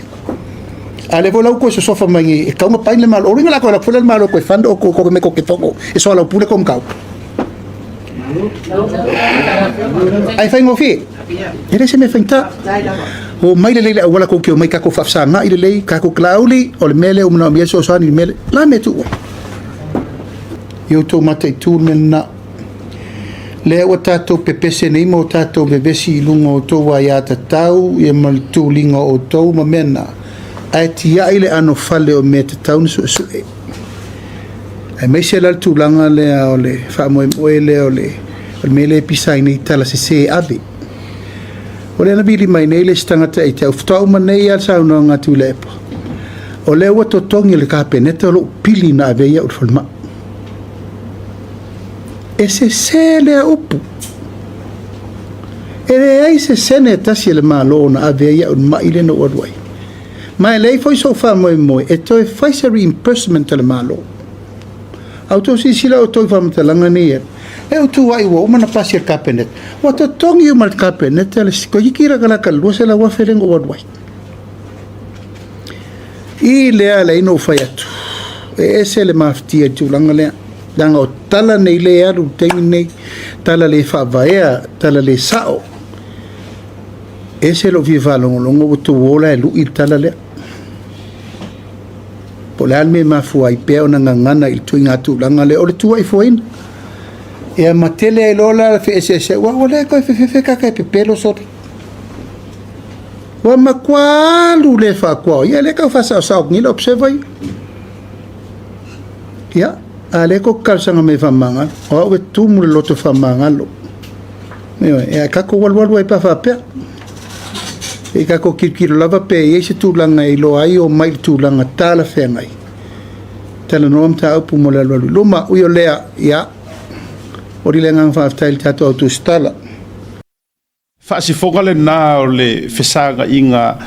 ale vo la ko so fa mai e ka mo pain le mal o ringa la ko la fo le mal ko fando ko me ko ke fongo e so la pule kom ka ai fai ngo fi ele se me fenta o mai le wala ko ke mai ka ko fa sa nga ile le ka ko klauli o le mele o no mi so so ni mele la me tu yo to mate tu na le o tato pepese nei mo tato bebesi lungo to wa ya tatau e mal tu lingo o to mamena ai tia ile ano fale o me tatau so ai me se la tu langa le ole fa mo ele ole mele pisai nei tala se ave ole na bili mai nei le stanga te te ufta uma nei al sa no nga tu le o le o to tongi le ka peneta lo pili na ave ya ulfalma ese sele upu ai se sene tasi le malo na aveia un maile no odwai mai lei foi so fa mo e to fai se reimbursement le malo auto si sila auto fa mtelanga ni e tu ai wo mana pasi kapenet wa to tongi o mal kapenet le ko yikira kala kalu se la wa felengo odwai i le ala ino fai atu ese le maftia tu langa le danga o tala nei le aru tengi nei tala le whavaea tala le sao e se lo viva longo tu wola e lui tala le po le alme mafua I pea ona ngangana I tui ngā tūlanga le o le tua I fuaina. Ea matele ai lola fe ese wa ole ko fe kaka pe pelo sori. Wa makwalu le fa kwa ia le ka fa sa ngilo observe. Ya, ale ko kalsanga me fa manga. O we tu mu loto fa manga lo. E ka ko wal e pa fa pe. E ka ko kikiro lava pe e se tūlanga I lo ai o mai tūlanga tala whengai. Tala noam ta upu mo le lolu. Luma uyo lea, ya, ori le ngang whaaftaili tato au tu stala. Whaasifonga le nā o le whesaga inga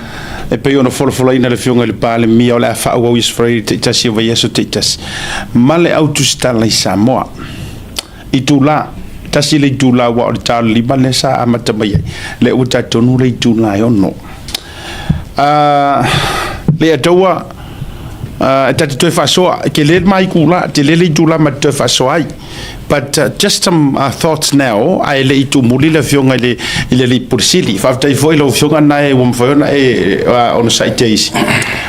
e pei ona wholofola ina le whiunga le pāle mia o le a whaau au Israeli te itasi o vai aso te itasi. Ma le au tu stala I Samoa. I tūlā. Tasi le tūlā wa o le tālu lima le sa amata mai ai. Le uta tonu le tūlā I ono. Le ataua tati toi whasoa. Ke le mai kūla, te le tūlā ma toi whasoa ai. But just some thoughts now. Ai le itu muli le whiunga le pursili. Whaftai foi lo whiunga nai wamwhaiona ono saiteisi.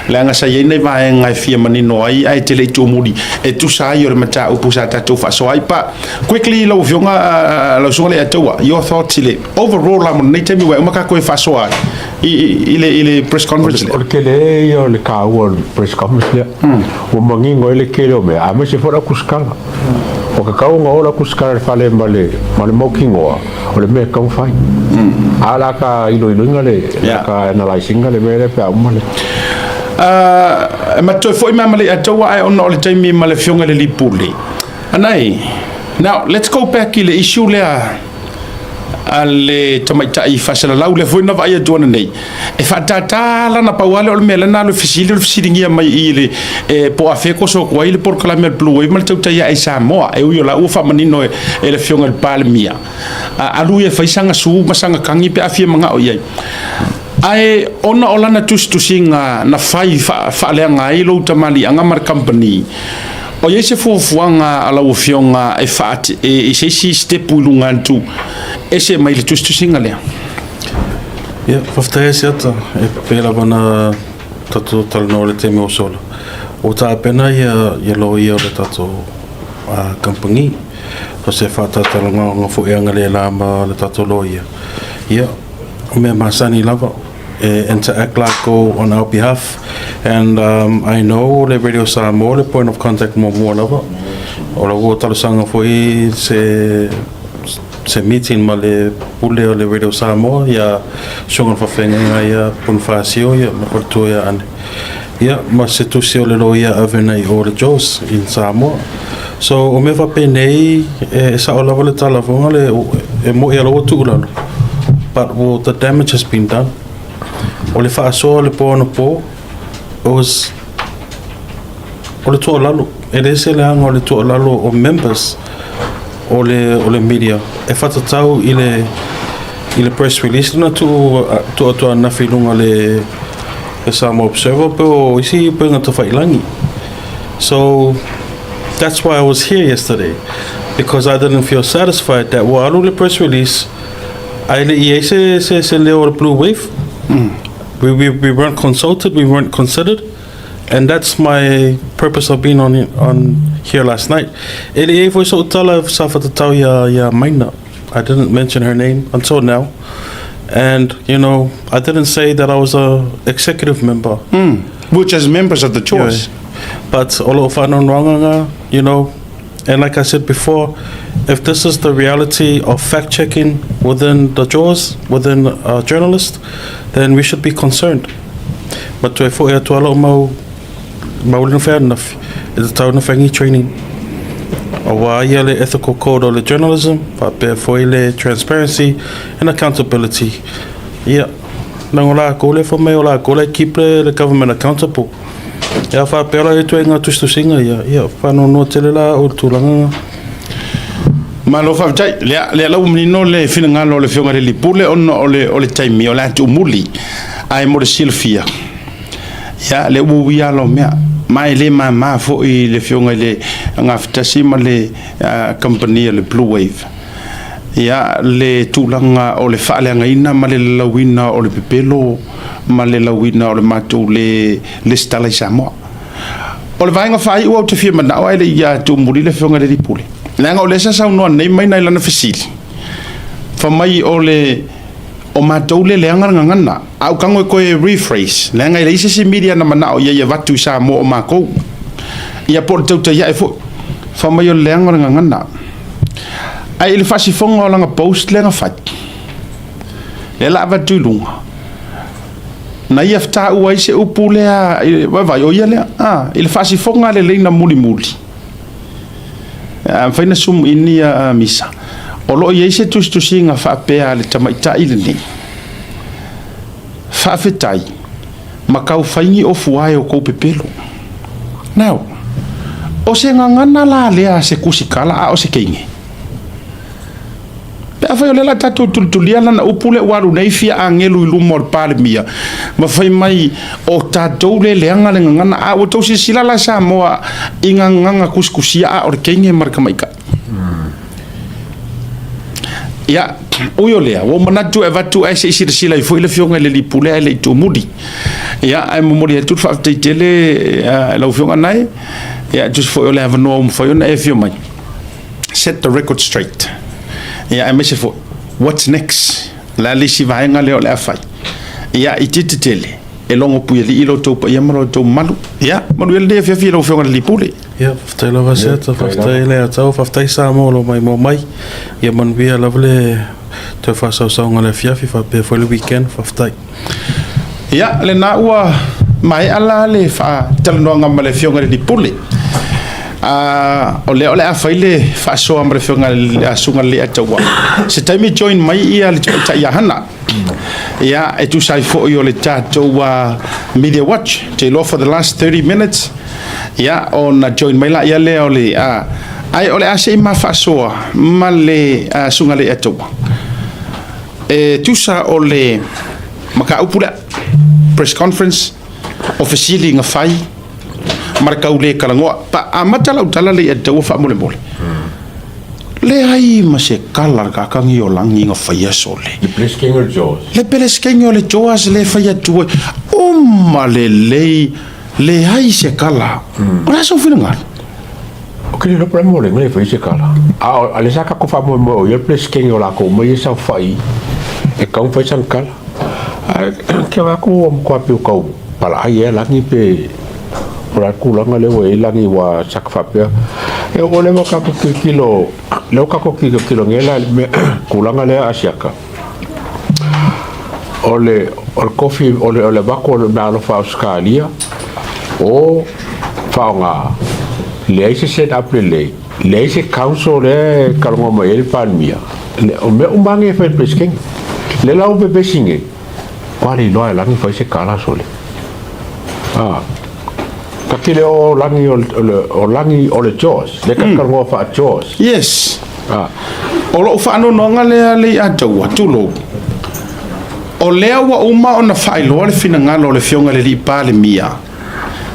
Le anga sa iei vai ngai fia manino ai te le itu muli. E tu sa i o le mata upu sa tatu whasoa ai. Pa quickly lo whiunga lo sunga le atua. Your thoughts le overall la mon nei temi wai umaka koe whasoa ai. I press conference le. O ke le i o le kāua press conference le. O mangi ngoi le ke leo mea. Ame se fora kuskala. O ka kaunga ora kuskara fale male mokingoa o le me kau fai ala ka ilo inga le ka analyzing le me pe amale ma toi foi male atawa ai on ole taimi male fionga le lipuli anai now let's go back to the issue le ale tamaita I fasala lau le foi na vai atuana nei e fatata la na pauale o me la na lo fisili ngia mai ile e po afeko so ko ile por kala blue e mal tauta ia e Samoa e uyo la ufa manino e le fionga le palmia alu e faisanga su masanga kangi pe afia manga o ia ai ona olana tusinga na fai fa le ngai lo tamali anga mar company o ye se fuanga ala o fionga e fat e se si step ulungantu e se mai le tusinga le ya fafta se ata e pela bana tatu talno le temi o solo o ta pena ya lo ia le tatu a company o se fata talanga ngo fu e ngale la ma le tatu lo ia ya me masani lava interact like on our behalf and I know the Radio Samoa the point of contact mo lava o lo talo sanga foi se meeting ma le pule o le Radio Samoa ya songa fa fenga ya punfasio ya porto ya an ya ma se tu se o le loia avena I o le Jos in Samoa so o me va penei sa o lava le talavonga le mo ya lo tu lalo but the damage has been done o le faaso le pono po was o le to lalo e le se le anga o le to lalo o members o le media e fatatau ile press release na tu na filunga le Samoa Observer po isi penga to failangi so that's why I was here yesterday because I didn't feel satisfied that walu le press release I le se le blue wave we weren't consulted, we weren't considered, and that's my purpose of being on here last night. I didn't mention her name until now, and I didn't say that I was a executive member, which is members of the choice. But all of and like I said before, if this is the reality of fact-checking within the JAWS, within journalists, then we should be concerned. But to fair enough, it's a training. The ethical code of journalism, but transparency and accountability. Yeah. Keep the government accountable. Ya fa pela e tuenga tustu singa ya fa no telela o tulanga ma lo fa tai le la umino le finanga lo le fionga le pule on ole taimi o la tu muli ai mo silfia ya le uia lo mea mai le ma fo I le fionga le ngafta sima le company le Blue Wave ya le tulanga o le fa le ngaina ma le lawina o le pepelo ma le lawina o le matu le stala Samoa o le vainga fai ua te fia mana o ele ia tu muri le fionga le dipule nanga o le sa sa no nei mai nai lana fasili fa mai o le o matou le anga ngana au kango ko e rephrase nanga ile isi media na mana o ia vatu sa mo o mako ia por tau te ia e fo fa mai o le anga ngana ai le fasi fonga o langa post le nga fai le la vatu lunga na ia fta ua ise upule a vai o ia le ile fasi fonga le leina muli muli faina sum inia misa o lo ia ise tusinga fa pea le tamaita ile ni fa fetai makau faingi o fuai o ko pepelo now o se ngana la le se kusikala o se keinge pe fa le la tatu tulia na upule waru nei fia angelu lu mor palmia ma fai mai o tatu le anga le ngana a o to sila la sa moa inganga kuskusia o keinge marka maika ya uyo lea wo manatu e vatu ai se sila i foi le fionga le lipule le tu mudi ya ai mo modi tu fa tele la fionga nai ya just for le have no for you if you mai set the record straight ya ai mese for what's next la li si vaenga le le afai ya ititele e longo pu li ilo to pa yamalo to malu ya malu le fia fia lo fionga le lipule ya ftai lava seta ftai le atau ftai sa mo lo mai ya man via lavle te fa sa ngale fia fa pe for le weekend ftai ya le na ua mai ala le fa talo nga le fionga le lipule ole afaile fa so amre fionga le asunga le atawa se time join mai ia le ta ya hana ya e tu sai fo yo le tato wa media watch te lo for the last 30 minutes ya on join mai la ya le ole ai ole ase ma fa so ma le asunga le atawa e tu sa ole maka upula press conference officially nga fai marka ule kalangoa pa amata la utala le atu fa mole mole le ai ma se kala ka kangi o langi nga fai sole le pleskengo jos le pleskengo le joas le fai atu o male le ai se kala ora so finanga o ke le problema le ngai fai se kala a le saka ko fa mo o le pleskengo la ko mo sa fai e ka un fai san kala ke va ko ko api ko para ai langi pe ora kulanga le we langi wa sakfapia e o le ka ko kilo le ka ko kilo ngela kulanga le asiaka ole coffee ole bako le balo fa Australia o fa nga le se set up le se council le kalmo mo el palmia o me un bange fa pesking le la o be singe quali lo langi fa se kala sole kakile o langi o le Jaws le kakalmo fa Jaws yes o lo fa no nga le atu atulo o le wa uma ona fa ilo le finanga lo le fionga le pale mia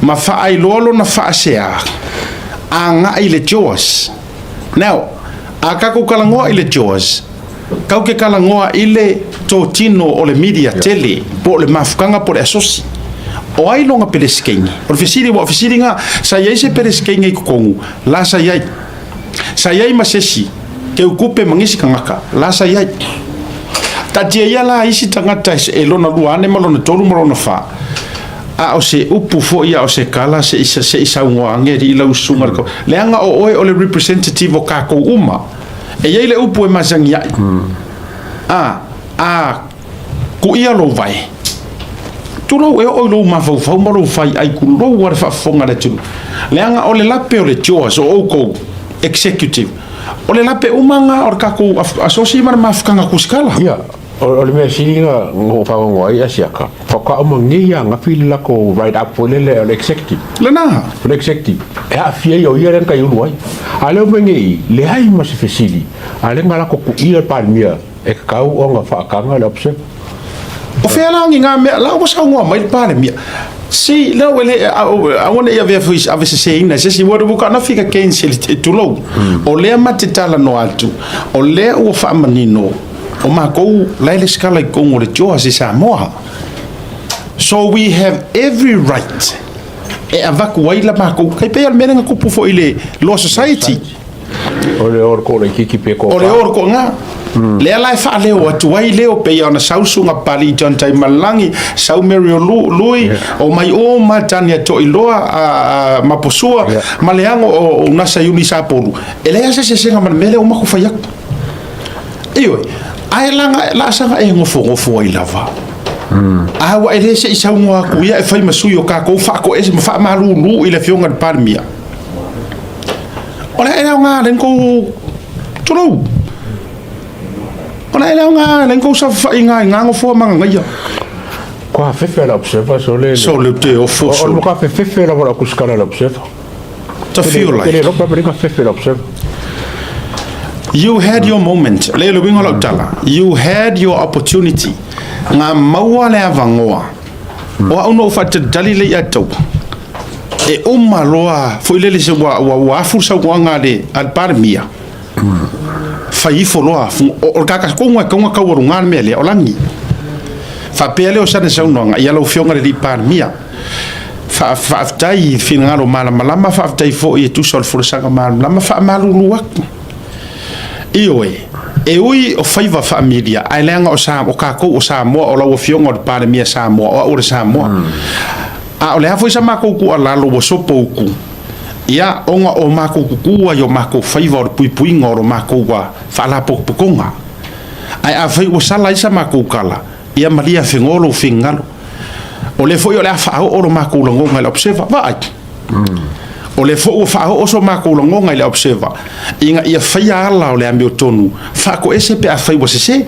ma fa ilo na fa sea anga ile Jaws now akako kalangoa ile Jaws kau ke kalangoa ile totino o le media tele po le mafukanga po le asosi o ai longa peleskengi o fisiri wa fisiri nga sa yai se peleskengi kongu la sa yai masesi ke ukupe mangisi kangaka la sa yai tatia ya la isi tangata e lona luane malona tolu malona fa o se upu fo ia o se kala se isa ngoange ri la usunga ko le anga o le representative o kako uma e yai le upu e masangi ku ia lo vai tulo e o lo ma fo mo lo fai ai ku lo war fa fonga le tu le anga o le lape o le Jaws o ko executive o le lape umanga o kako asosi mar mafkanga kuskala ya o le mesinga ngo fa ngo ai asiaka fa ka mo ngia nga fil la ko right up for le executive le executive e a fie yo ia ren ka yo luai ale mo ngi le ai ma se fesili ale ngala ko ku ia palmia e ka o nga fa ka nga le opse o fe la nga me la o sa ngo mai palmia si la wele a wona ia ve fis ave se ina se si wodo buka na fika cancel tu lo o le matitala no altu o le o fa manino o ma ko la le skala ko ngore jo asi Samoa so we have every right e avaku ai la mako kai pe al menga kupu fo ile law society o le or ko le kiki pe ko o le or ko nga le ala fa le o tu ai le o pe ona sausunga pali John Tai Malangi sau Mario Lui o mai o matania to iloa maposua maleango o nasa yuni sapolu ele asa se senga man mele o mako fa yak iyo ai langa la sanga e ngofo ai lava awa ele se isa ngwa ku ya e fai masui o ka ko fa ko e fa malu ile fionga de parmia ola ele nga len ko tulu ola ele nga len ko sa fa inga ngo fo manga ngia ko a fefe la observa so le te o fo o ko a fefe la ko skala la observa to feel like ele lo pa ka fefe la observa. You had your moment. Le lo bingo la tala. You had your opportunity. Nga maua le avangoa. O uno fa te dalile ya tau. E umma loa foi le se wa fursa ko ngale al parmia. Fa ifo loa o kaka ko nga ka warunga mele o langi. Fa pele o sana sa unonga ya lo fionga le parmia. Fa tai fina lo mala malama fa tai fo e tu sol fursa ka malama fa malu luak. Ioi e ui o faiva familia ai lenga o sa o kako o sa mo o lawo fionga o pale mia sa mo o sa mo a o le hafo isa mako ku ala lo so pouku ia onga o mako ku yo mako faiva o pui ngoro mako wa fala pokonga ai a fai o sala isa mako kala ia malia fingolo fingalo o le foi o le afa o mako longa le observa vai o le fo fa o so mako longa ile observa inga ia faia ala o le amio tonu fa ko ese pe a fai wo se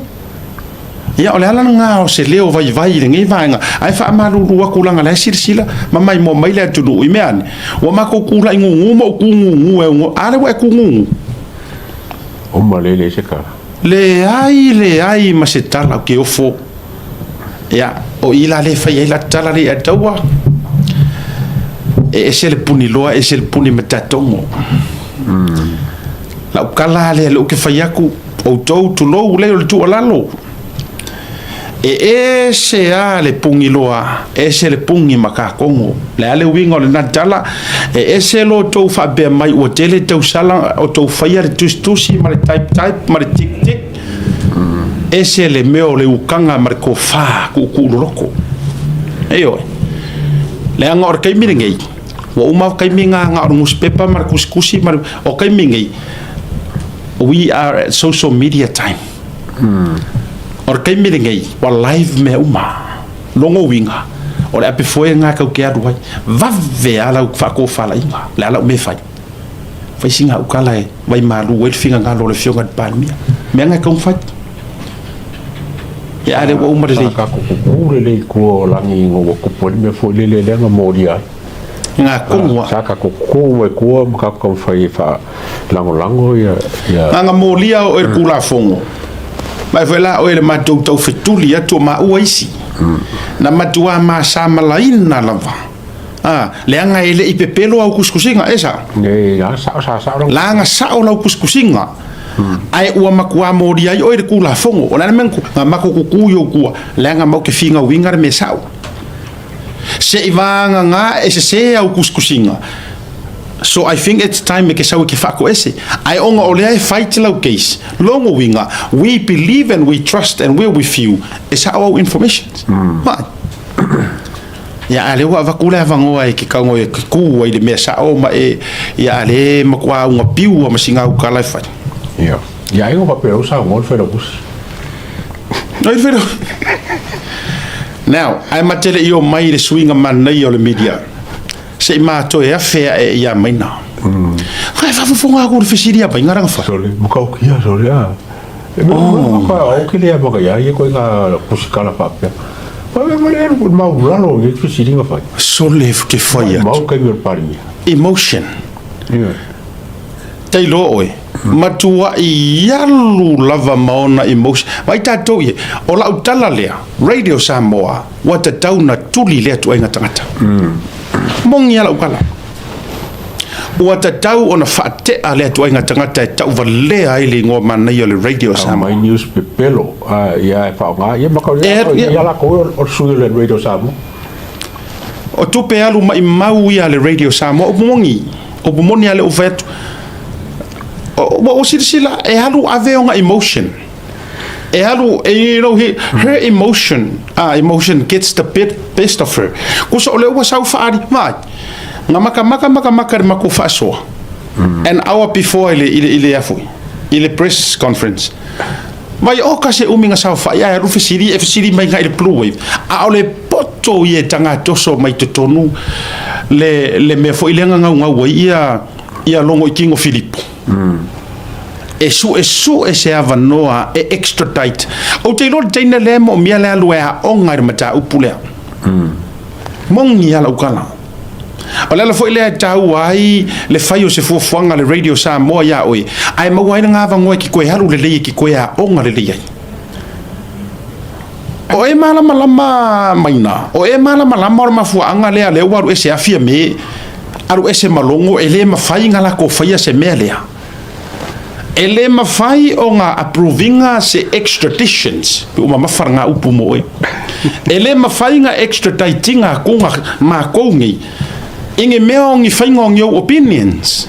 ia o le ala nga o se leo vai le ngai vanga ai fa malu wa kulanga le sirsila mamai mo mai le tunu i mean o mako kula ngungu mo kungu e ale wa kungu o malele se ka le ai ma se tala ke o fo ia o ila le faia ila tala le atawa e se le puni loa e se le puni matatongo la kala le lo ke faiaku o tou tu lo le tu alalo e se a le pungi loa e se le pungi makakongo le ale wingo le natala e se lo tou fa be mai o tele tou sala o tou faia le tustusi ma le type ma le tik e se le meo le ukanga ma ko fa ku loko eyo le angor kai miringei wa uma kai minga nga ngus pepa mar kuskusi mar o kai mingi we are at social media time or kai miringi wa live me uma longo winga o le ape foi nga ka ke adu va ve ala fa ko fala inga la ala me fai fai singa u kala vai malu wel finga nga lo le fionga de palmia me nga ka fai ya ale wa uma le ka ko le ko langi ngo ko pol me fo le nga modia nga kongwa saka ko ka ko fai fa lango ya nga molia o el kula fongo mai foi la o ele matou tau fetuli atu ma uaisi na matua ma samalaina lava le anga ele ipepelo au kuskusinga esa ne ya sa la nga sa o lau kuskusinga ai ua makua molia o ele kula fongo ona menku nga makuku yo kua le nga mau ke finga wingar me sao se ivanga nga se au kuskusinga. So I think it's time me ke sau ke fako ese ai onga ole ai fight lau case longo winga we believe and we trust and we're with you is our information ya ale wa vakula vangoa ke kango e ku ai de mesa o ma e ya ale makwa unga piu ma singa u kala fa ya ai o papel sa ngol fe lo bus no it fero now I matele io mai le swinga man nei o le media se ma to e afea e ia maina ai fa fonga ko fisiria pa ngara fa sole buka o kia sole o ke le ba ya ye ko nga kusikala pa pe pa me le ko ma uralo ye fisiria fa sole ke faya ma o ke mir pari emotion tailo oi matua ialu lava maona emotion vai tatou ye o la utala lea Radio Samoa wa tauna tuli le tu ainga tangata mongi ala ukala wa tatau ona fate ale tu ainga tangata tau vale ai le ngo mana yo le Radio Samoa my news pepelo ya fa nga ye makau ya la ko o su le Radio Samoa o tupe alu mai mau ia le radio Samoa o pomoni ale o vetu o sila e alu ave o emotion e alu you know her emotion gets the best of her kusa ole ua sau faari mai nga maka mako fasoa an hour before ile afu ile press conference mai o kase uminga sau fa ya ru fesiri mai ngai le blue wave a ole poto ye tanga toso mai totonu le me fo ile nga wa ia longo kingo Filipo e se avanoa e extradite o te lo teina le mo mia le alu a onga mata upule mongi ala ukala o le fo ile tau ai le faio se fo fuanga le radio Samoa ya oi ai mo wai nga va ngoi ki koe halu le ki koe a onga le ai o e malama maina o e malama ma fuanga le waru e se afia me aru ese malongo ele mafai ngala ko faia se melea ele mafai o nga approvinga se extraditions o mama faranga upu mo ele mafai nga extraditinga ko nga ma ko ngi inge meo ngi fainga ngi opinions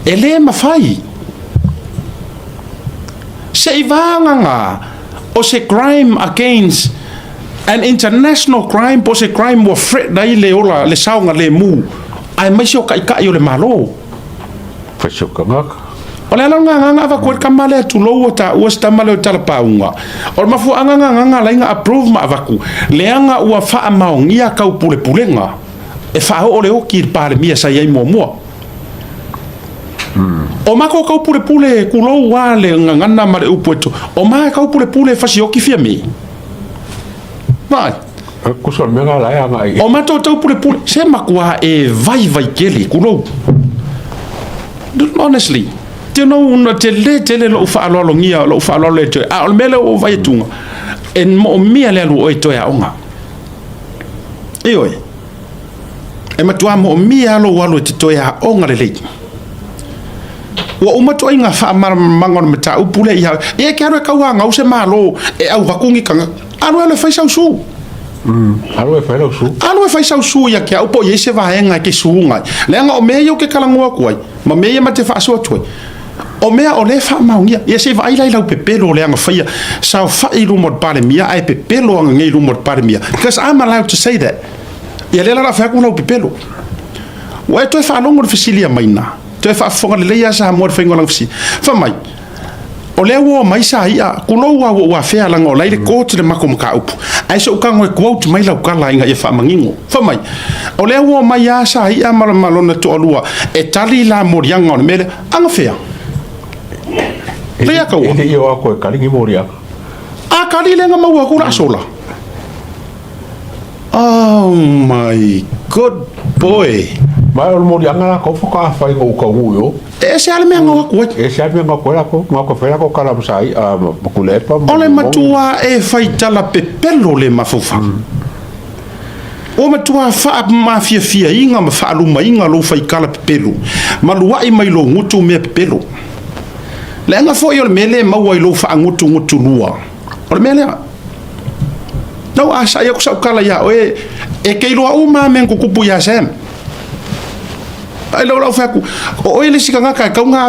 ele mafai se ivanga nga o se crime against an international crime po se crime wa fret dai le ola le saunga le mu ai mai sio kai kai o le malo fa sio kangak ola la nga va ko kamale tu lo ta o sta malo ta paunga o mafu nga la nga approve ma vaku le anga ua fa maungia ka pulenga e fa o le o ki pare mia sa ia mo o mako ka pule ku lo wa le nga na mare upueto o ma ka pule fa sio ki fia mi vai kusa menga la ya ngai o mato tau pule se makua e vai kele kulo honestly te no una tele lo fa lo ngia lo fa lo le te a o mele o vai tunga en mo mia le lo to ya onga e matua mo mia lo walo te to ya onga le wa uma to inga fa mangon meta upule ya e kero ka wa ngau se malo e au vakungi kanga alo le fai sau su alo e fai sau su ya kia upo yese va henga ke suunga le nga o me yo ke kalangua kuai ma me ye mate fa so tu o me o le fa maungia yese va ila ila pepelo le nga fai sa fa ilu mod pare mia ai pepelo nga ilu mod pare mia because I'm allowed to say that ya le la fa ku lo pepelo wa to fa longo de fisilia maina to fa fonga le ya sa mod fa ngola fisi fa mai o le wo mai sa ia kulo wa fea langa o lai le kote le mako maka upu ai so ka ngoi quote mai la kala inga e fa mangingo fa mai o le wo mai ya sa ia malo na to alua e tali la morianga o mele anga fea le ya ka wo e yo ko kalingi moria a kali le nga mau ko la sola oh my good boy mai o moria nga ko foka fa ko yo e se ale menga wa ko e se me ko la ko ma ko fera ko kala sai a makule pa ole matua e fai tala pepelo le mafufa o matua fa mafia inga ma fa luma inga lo fai kala pepelo malua i mai lo ngutu me pepelo le nga fo yo mele ma wa lo fa ngutu lua ole mele no asa ya ko sa kala ya e ke lo uma men ko kupu ya sem ai lo fa ku o ele sikanga ka nga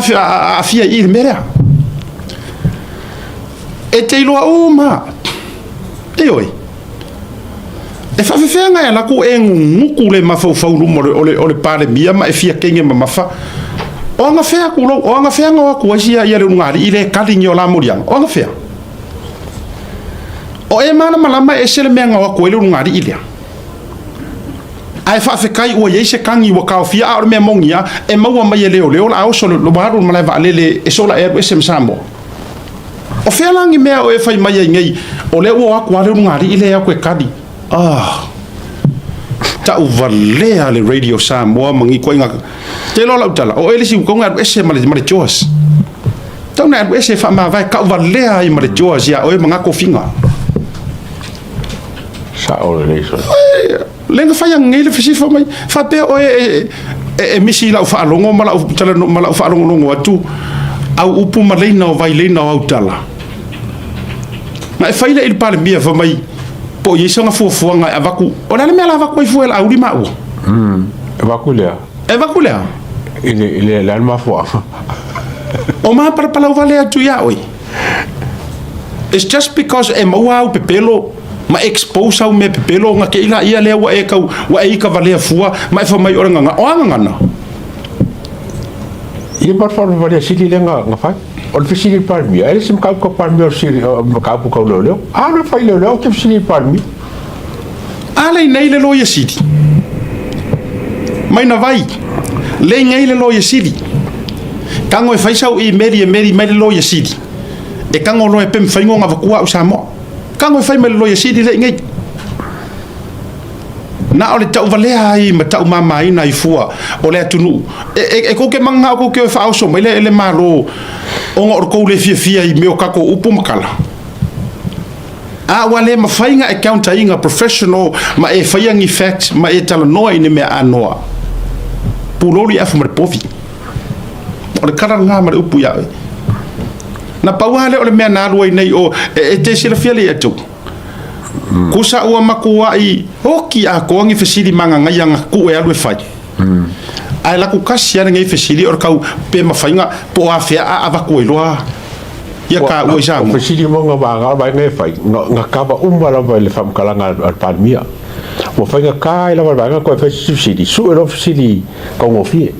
afia ir mera e te lo uma e fa nga ya la ku nguku le mafa lu mo ole pare mia ma e fia kenge ma mafa o nga fa ku lo o nga fa nga ku sia ya le ngari ile kalinyo la moriang o nga fa o e mana malama e sele menga wa ku ile ngari ile ai fa kai o ye se kangi wa ka fia ar me mongia e maua mai leo la o solo lo baru mala va lele e sola e sem sambo o fia langi me o e fai mai ngai o le o akwa le ngari ile ya ko kadi ta uvale ale radio Samoa mangi ko inga te lo la utala o ele si ko ngar ese male jos tau na ese fa ma vai ka uvale ai male jos ya o e manga ko finga sa o le so lenga fa yang ngele fisi fa mai fa pe o e misi la fa longo mala tala mala fa longo atu au upu malena o vai lena o tala na e faile il pale mia fa mai po ye songa fu nga avaku ona le mela avaku fu el auri ma u Evaculia. evakulea Il est ma foi. o ma para pala vale atu ya oi it's just because e maua au pepelo ma expose au me pepelo nga ke ila ia le wa e kau wa e ka vale fua ma fa mai ora nga o nga na Il est parfois varia sili lenga nga fa. On fait sili parmi. Elle sim ka ko parmi o sili ka ko lo lo. Ah na fa le lo ke sili parmi. ale nei le lo ye sidi mai na vai le ngai le lo ye sidi kango e faisau I meri mai le lo ye sidi e kango lo e pem faingo nga vakua usamo kango e fai mai le lo ye sidi le ngai na ole tau vale ai ma tau mama ina I fua ole atunu e ko ke manga ko ke fa auso mai le malo o ngor ko le fia I meo kako upu makala a wale ma fainga accounting professional ma e faiangi fact ma e tala noa I me anoa pulori afu mar pofi ole kara nga mar upu ya na pauale ole me na ruai nei o e te sila fiali atu kusa ua makua I hoki a koangi fesili manga ngai anga ku e alu e fai ai la ku kasi ana ngai fesili or kau pe mafainga po a fea a avaku loa ia ka ua isa O sili mo nga ba ba ngai fai nga ka ba umbala ba le fam kala nga al parmia. Mo fai nga ka ila ba nga ko fe sili su ero sili ko mo fie.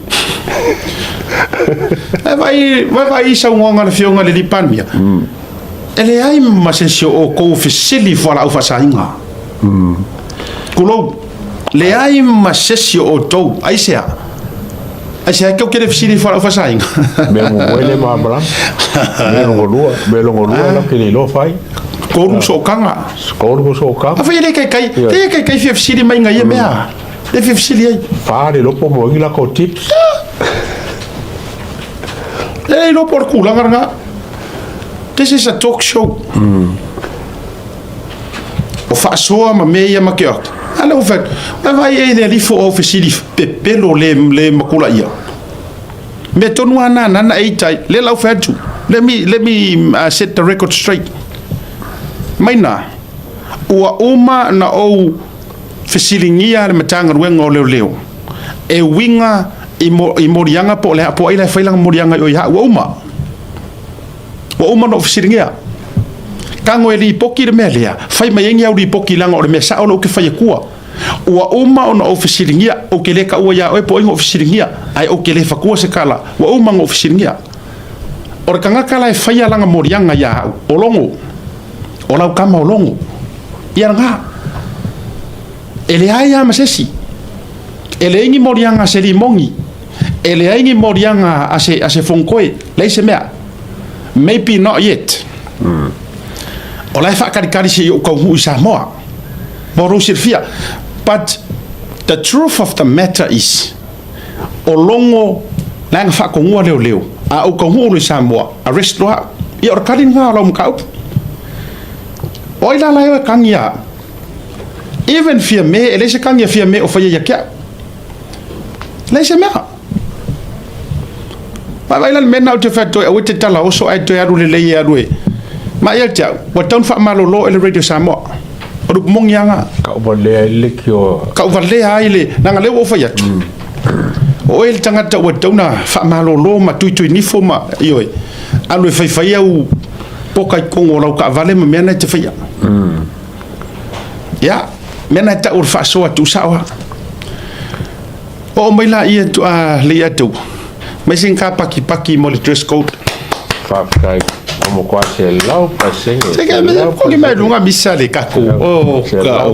vai sa ngonga le fionga le lipanmia ele ai ma sensio o ko fesili fala au fasainga kulo le ai ma sensio o to ai sea que eu quero fesili fala au fasainga Me mo wele ma bra. Me lo la ke le lo fai. ko so kanga Ko so ka. a foi le kai fesili mai ngai mea le fesili ai Fa le lo po mo ila ko tips. Ei, no por culo, nga. This is a talk show. O fa soa ma meia ma kia. Ala o fa. Vai e le lifo ofisili pepelo le makula ia. Me tonu ana na eitai le lau fa tu. Let me set the record straight. Maina. Ua uma na o fisilingia le matanga ruenga o leo. E winga I morianga po le po ila failang morianga o ya wa uma no fisiringia kango eli poki de melia fai mai ngi au di poki langa o me sa o ke fai kua wa uma ona o fisiringia o ke le ka o ya o po ngo fisiringia ai o ke le fa kua se kala wa uma ngo fisiringia o kanga kala e fai langa morianga ya o longo o lau kama o longo ia nga ele aya masesi ele ingi morianga se limongi ele ingi morianga ase fonkoe leise mea maybe not yet o lai fa kari se o hu Samoa moro sirfia but the truth of the matter is o longo lang fa ko ngua leo a o hu Samoa arrest lo ia o kari nga lo mkau o ila la kangia even fia me ele se kangia fia me o fa ya kia leise mea vai la mena o te fato o te tala o so ai te aru le le aru e ma ia tau wa ton fa malo lo ele radio Samoa o du mongianga Ka o le kio. ka vale ai le nanga le o fa ya o el tangata o tona fa malo lo ma tu ni fo ma io alu e fai au poka kongo lo ka vale me mena te fa ya ya mena ta o fa so tu sawa o mai la ia tu a le atu mai sin ka paki mo le dress code Fa kai como quase lau pa senga. se ke me ko ke mai lunga misale ka ko o ka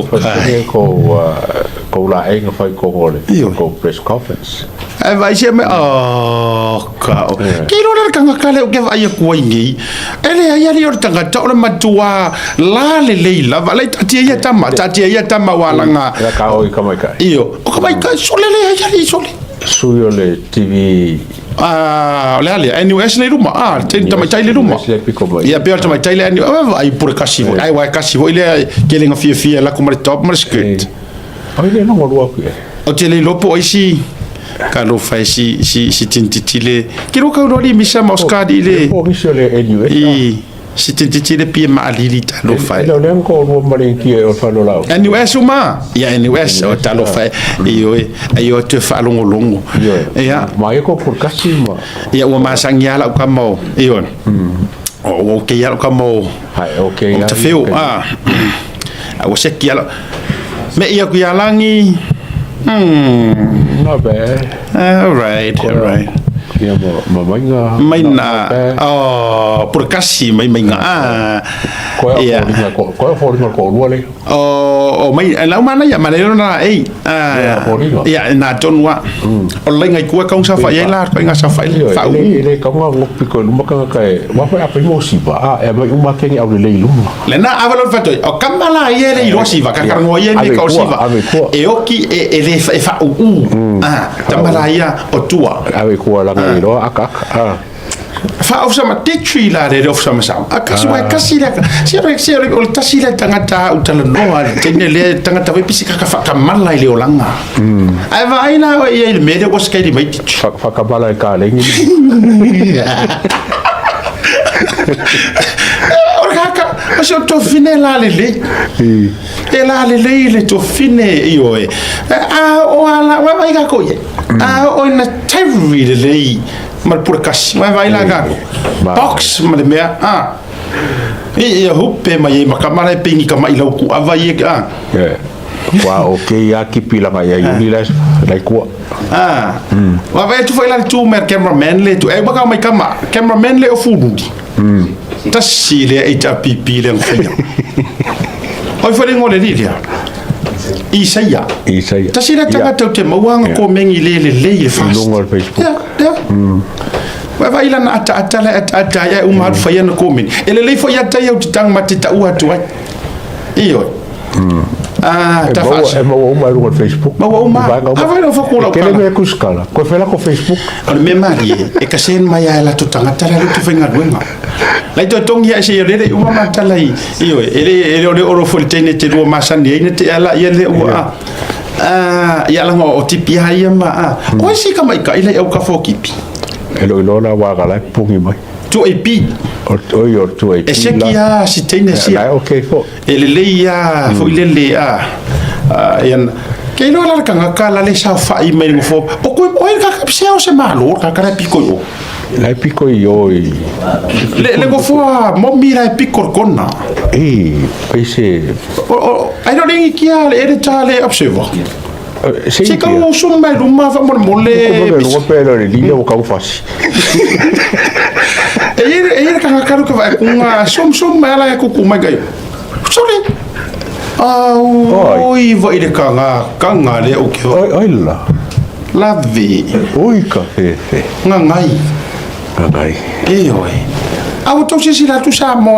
ko la enga fai ko ole. Ko press conference. ai vai se me ka ke ro le kanga kale o ke vai ko ingi ele ai ali o tanga ta o matua la le leila va le tatia ya tama walanga Ya ka o ka mai kai. io o ka mai ka sole le ai ali sole Suyo le TV. le anyway le ruma te tama tai le ruma Le pico mai. ia pe tama tai le ai pure kasi ai wa kasi ile ke le ngafia la kuma top mar skirt Ai le no lo ku. o te le lopo isi ka lo fai si tintitile ki ro ka ro li misa moskadi le O miso le anyway. si te le pia ma alili talo fai Ilo le ko mo mari ki o fa lo lao. NUS uma ya NUS o talo fai io te fa longo ya Mai ko por kasi ma. ya o ma sangia la ka mo io o ke ya ka mo Hai okay. te feu o se ki ala me ia ku ya langi Not bad. all right Ya mo mainga. maina por kasi mainga Ko ya ko wale. o mai la mana ya manero na ya na tonwa o lenga ku ka sa fa ya la ko nga sa fa fa Ile ka nga ngok piko lumaka kai. Wa fa apa mo si ba. Mai uma ke ni au le lu. le na avalon fa o kamala ye le ro si va ka ka ngo ye ni ka si va e oki e le fa tamala ya o tua Ave ko la ngai ro aka. fa of sama tetri la de of sama sam akasi wa kasi la si o tasi la tangata utala no al tene le tangata we pisika ka fa kamala ile olanga ai va ina ye le mede ko skedi mai Fa ka bala ka le ngi. o se to fine la le le to fine io o ala wa vai ka ko ye o na taivi le mal por kas wa vai la ga box mal me e hope mai makamara pingi kama ilo ku ava ye Wa okay ya ki pila mai ya yuli la ko. Wa vai tu foi la tu mer cameraman le tu e ba ka mai kama cameraman le o fundi tasile e ta pipi le fia oi foi ngole dia Isaya tasile tanga te mawanga ko mengi le fast Longo Facebook. wa vai la ata ya uma fa ya no komen ele le foi ata ya utang matita u atu iyo ta fa mo uma no Facebook. Ava no fakula Kele me kuskala. Ko fela ko Facebook. Al me mari e ka sen mai la tu tanga tala tu venga duenga. La to tong ya se re uma matala iyo ele oro foltene te do masani ne te ala ele wa ya la ngo tipia ya ma ko si ka mai ka ile au ka fokipi. Elo la wa gala pungi mai. Tu e pi o tu e e se kia si tene si okay fo ele le ya fo ile le yan ke lo la ka la le sa fa i me fo o ko o ka se o se malo ka piko yo la piko yo le go fo mo mira e piko kona pese o ai no ringi kia le tale observer se ka o so mai luma fa mo le no pero le lile o ka fasi e ka ka vai kunga som mala e ku mai gai sole oi vai le kanga le o ke oi la vi oi ka fe ngai e oi au to si la tu sa mo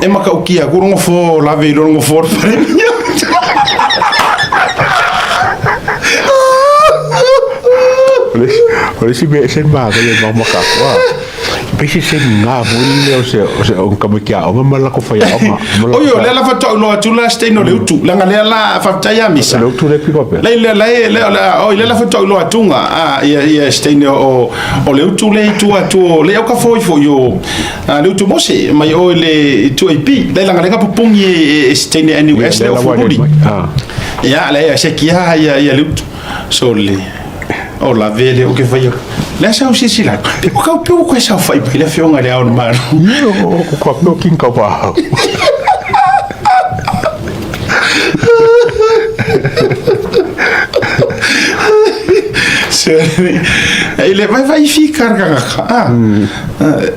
e maka o kia ku ngo fo la vi lo ngo fo pare Oleh si be sen ba le mama ka wa. Pese sen nga vole o se on kama kia o mala ko fa ya o o yo le la fa to lo tu la ste no le tu la ngale la fa ta ya misa le tu le piko pe le o le la fa to lo tunga ya ste no o le tu le tu le o ka foi yo le tu mo se mai o le tu e pi le la ngale ka pupungi ste ne NUS le o fu ya le se kia ya le so le o la vele o que vai la sa si si la o ka pe o ko sa fai le fionga le au mar o ko no kin ka ba ele vai ficar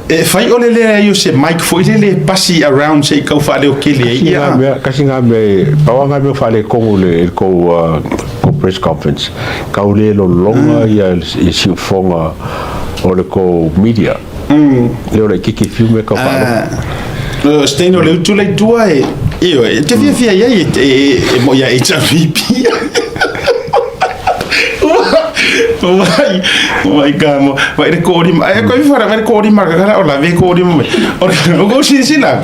e fai ole le io se Mike foi le passi around se ka fa le o que le ia kasi nga me pa nga me fa le ko le ko press conference ka le lo longa ia si fonga o le ko media le ora que filme ka fa steno le tu le tua e io te via e mo ia e chavipi vai kamo vai recording ai ko fora vai recording marca cara ora ve recording ora go si la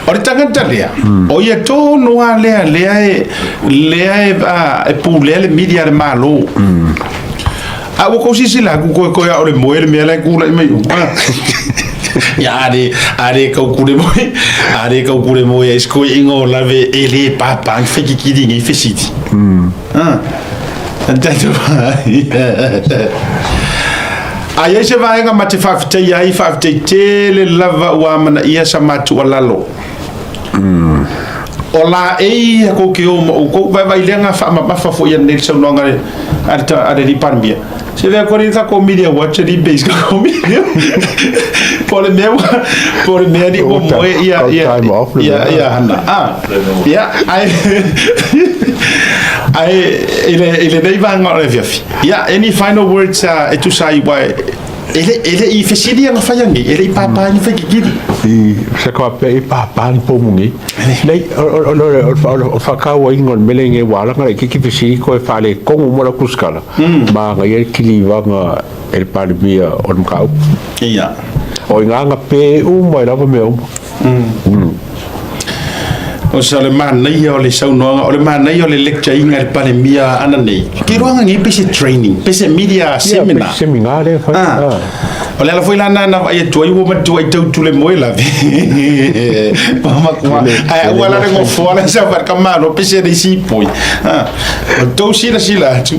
ora tanga talia o ia to no le e pule le media de malo a wo ko si la ko ya ora mo ele me la ku la me Ya are kau kure mo ya sko ingo lave ele papa feki kidi ngi fesiti Tanto Aya se vai nga mate fafte ya I fafte tele lava wa mana ia samatu walalo Ola ko ke o ko vai lenga fa ma fa fo ya nel so ngare ada di pambia se ve ko rinta ko media watch di base ko media por me di o mo ya hana ya ele dei va ngore via ya any final words to say why ele I fesidi nga fayangi ele papa ni fekikiri se ko pe papa ni pomungi nei o fakao ingon melenge wala nga ki fesi ko fale ko mo la kuskala ma nga ye kiliva nga el palbia on kau iya o nga pe mo la me o sa le mana ia o le saunoanga o le mana ia o le lecture inga le pale mia ana nei ki roanga ngi pese training pese media seminar seminare o le ala foi lana na ia toi wo matu ai tau tule moi la mama kuma ai wala rengo fola sa par kamano pese de si poi o tau sila tu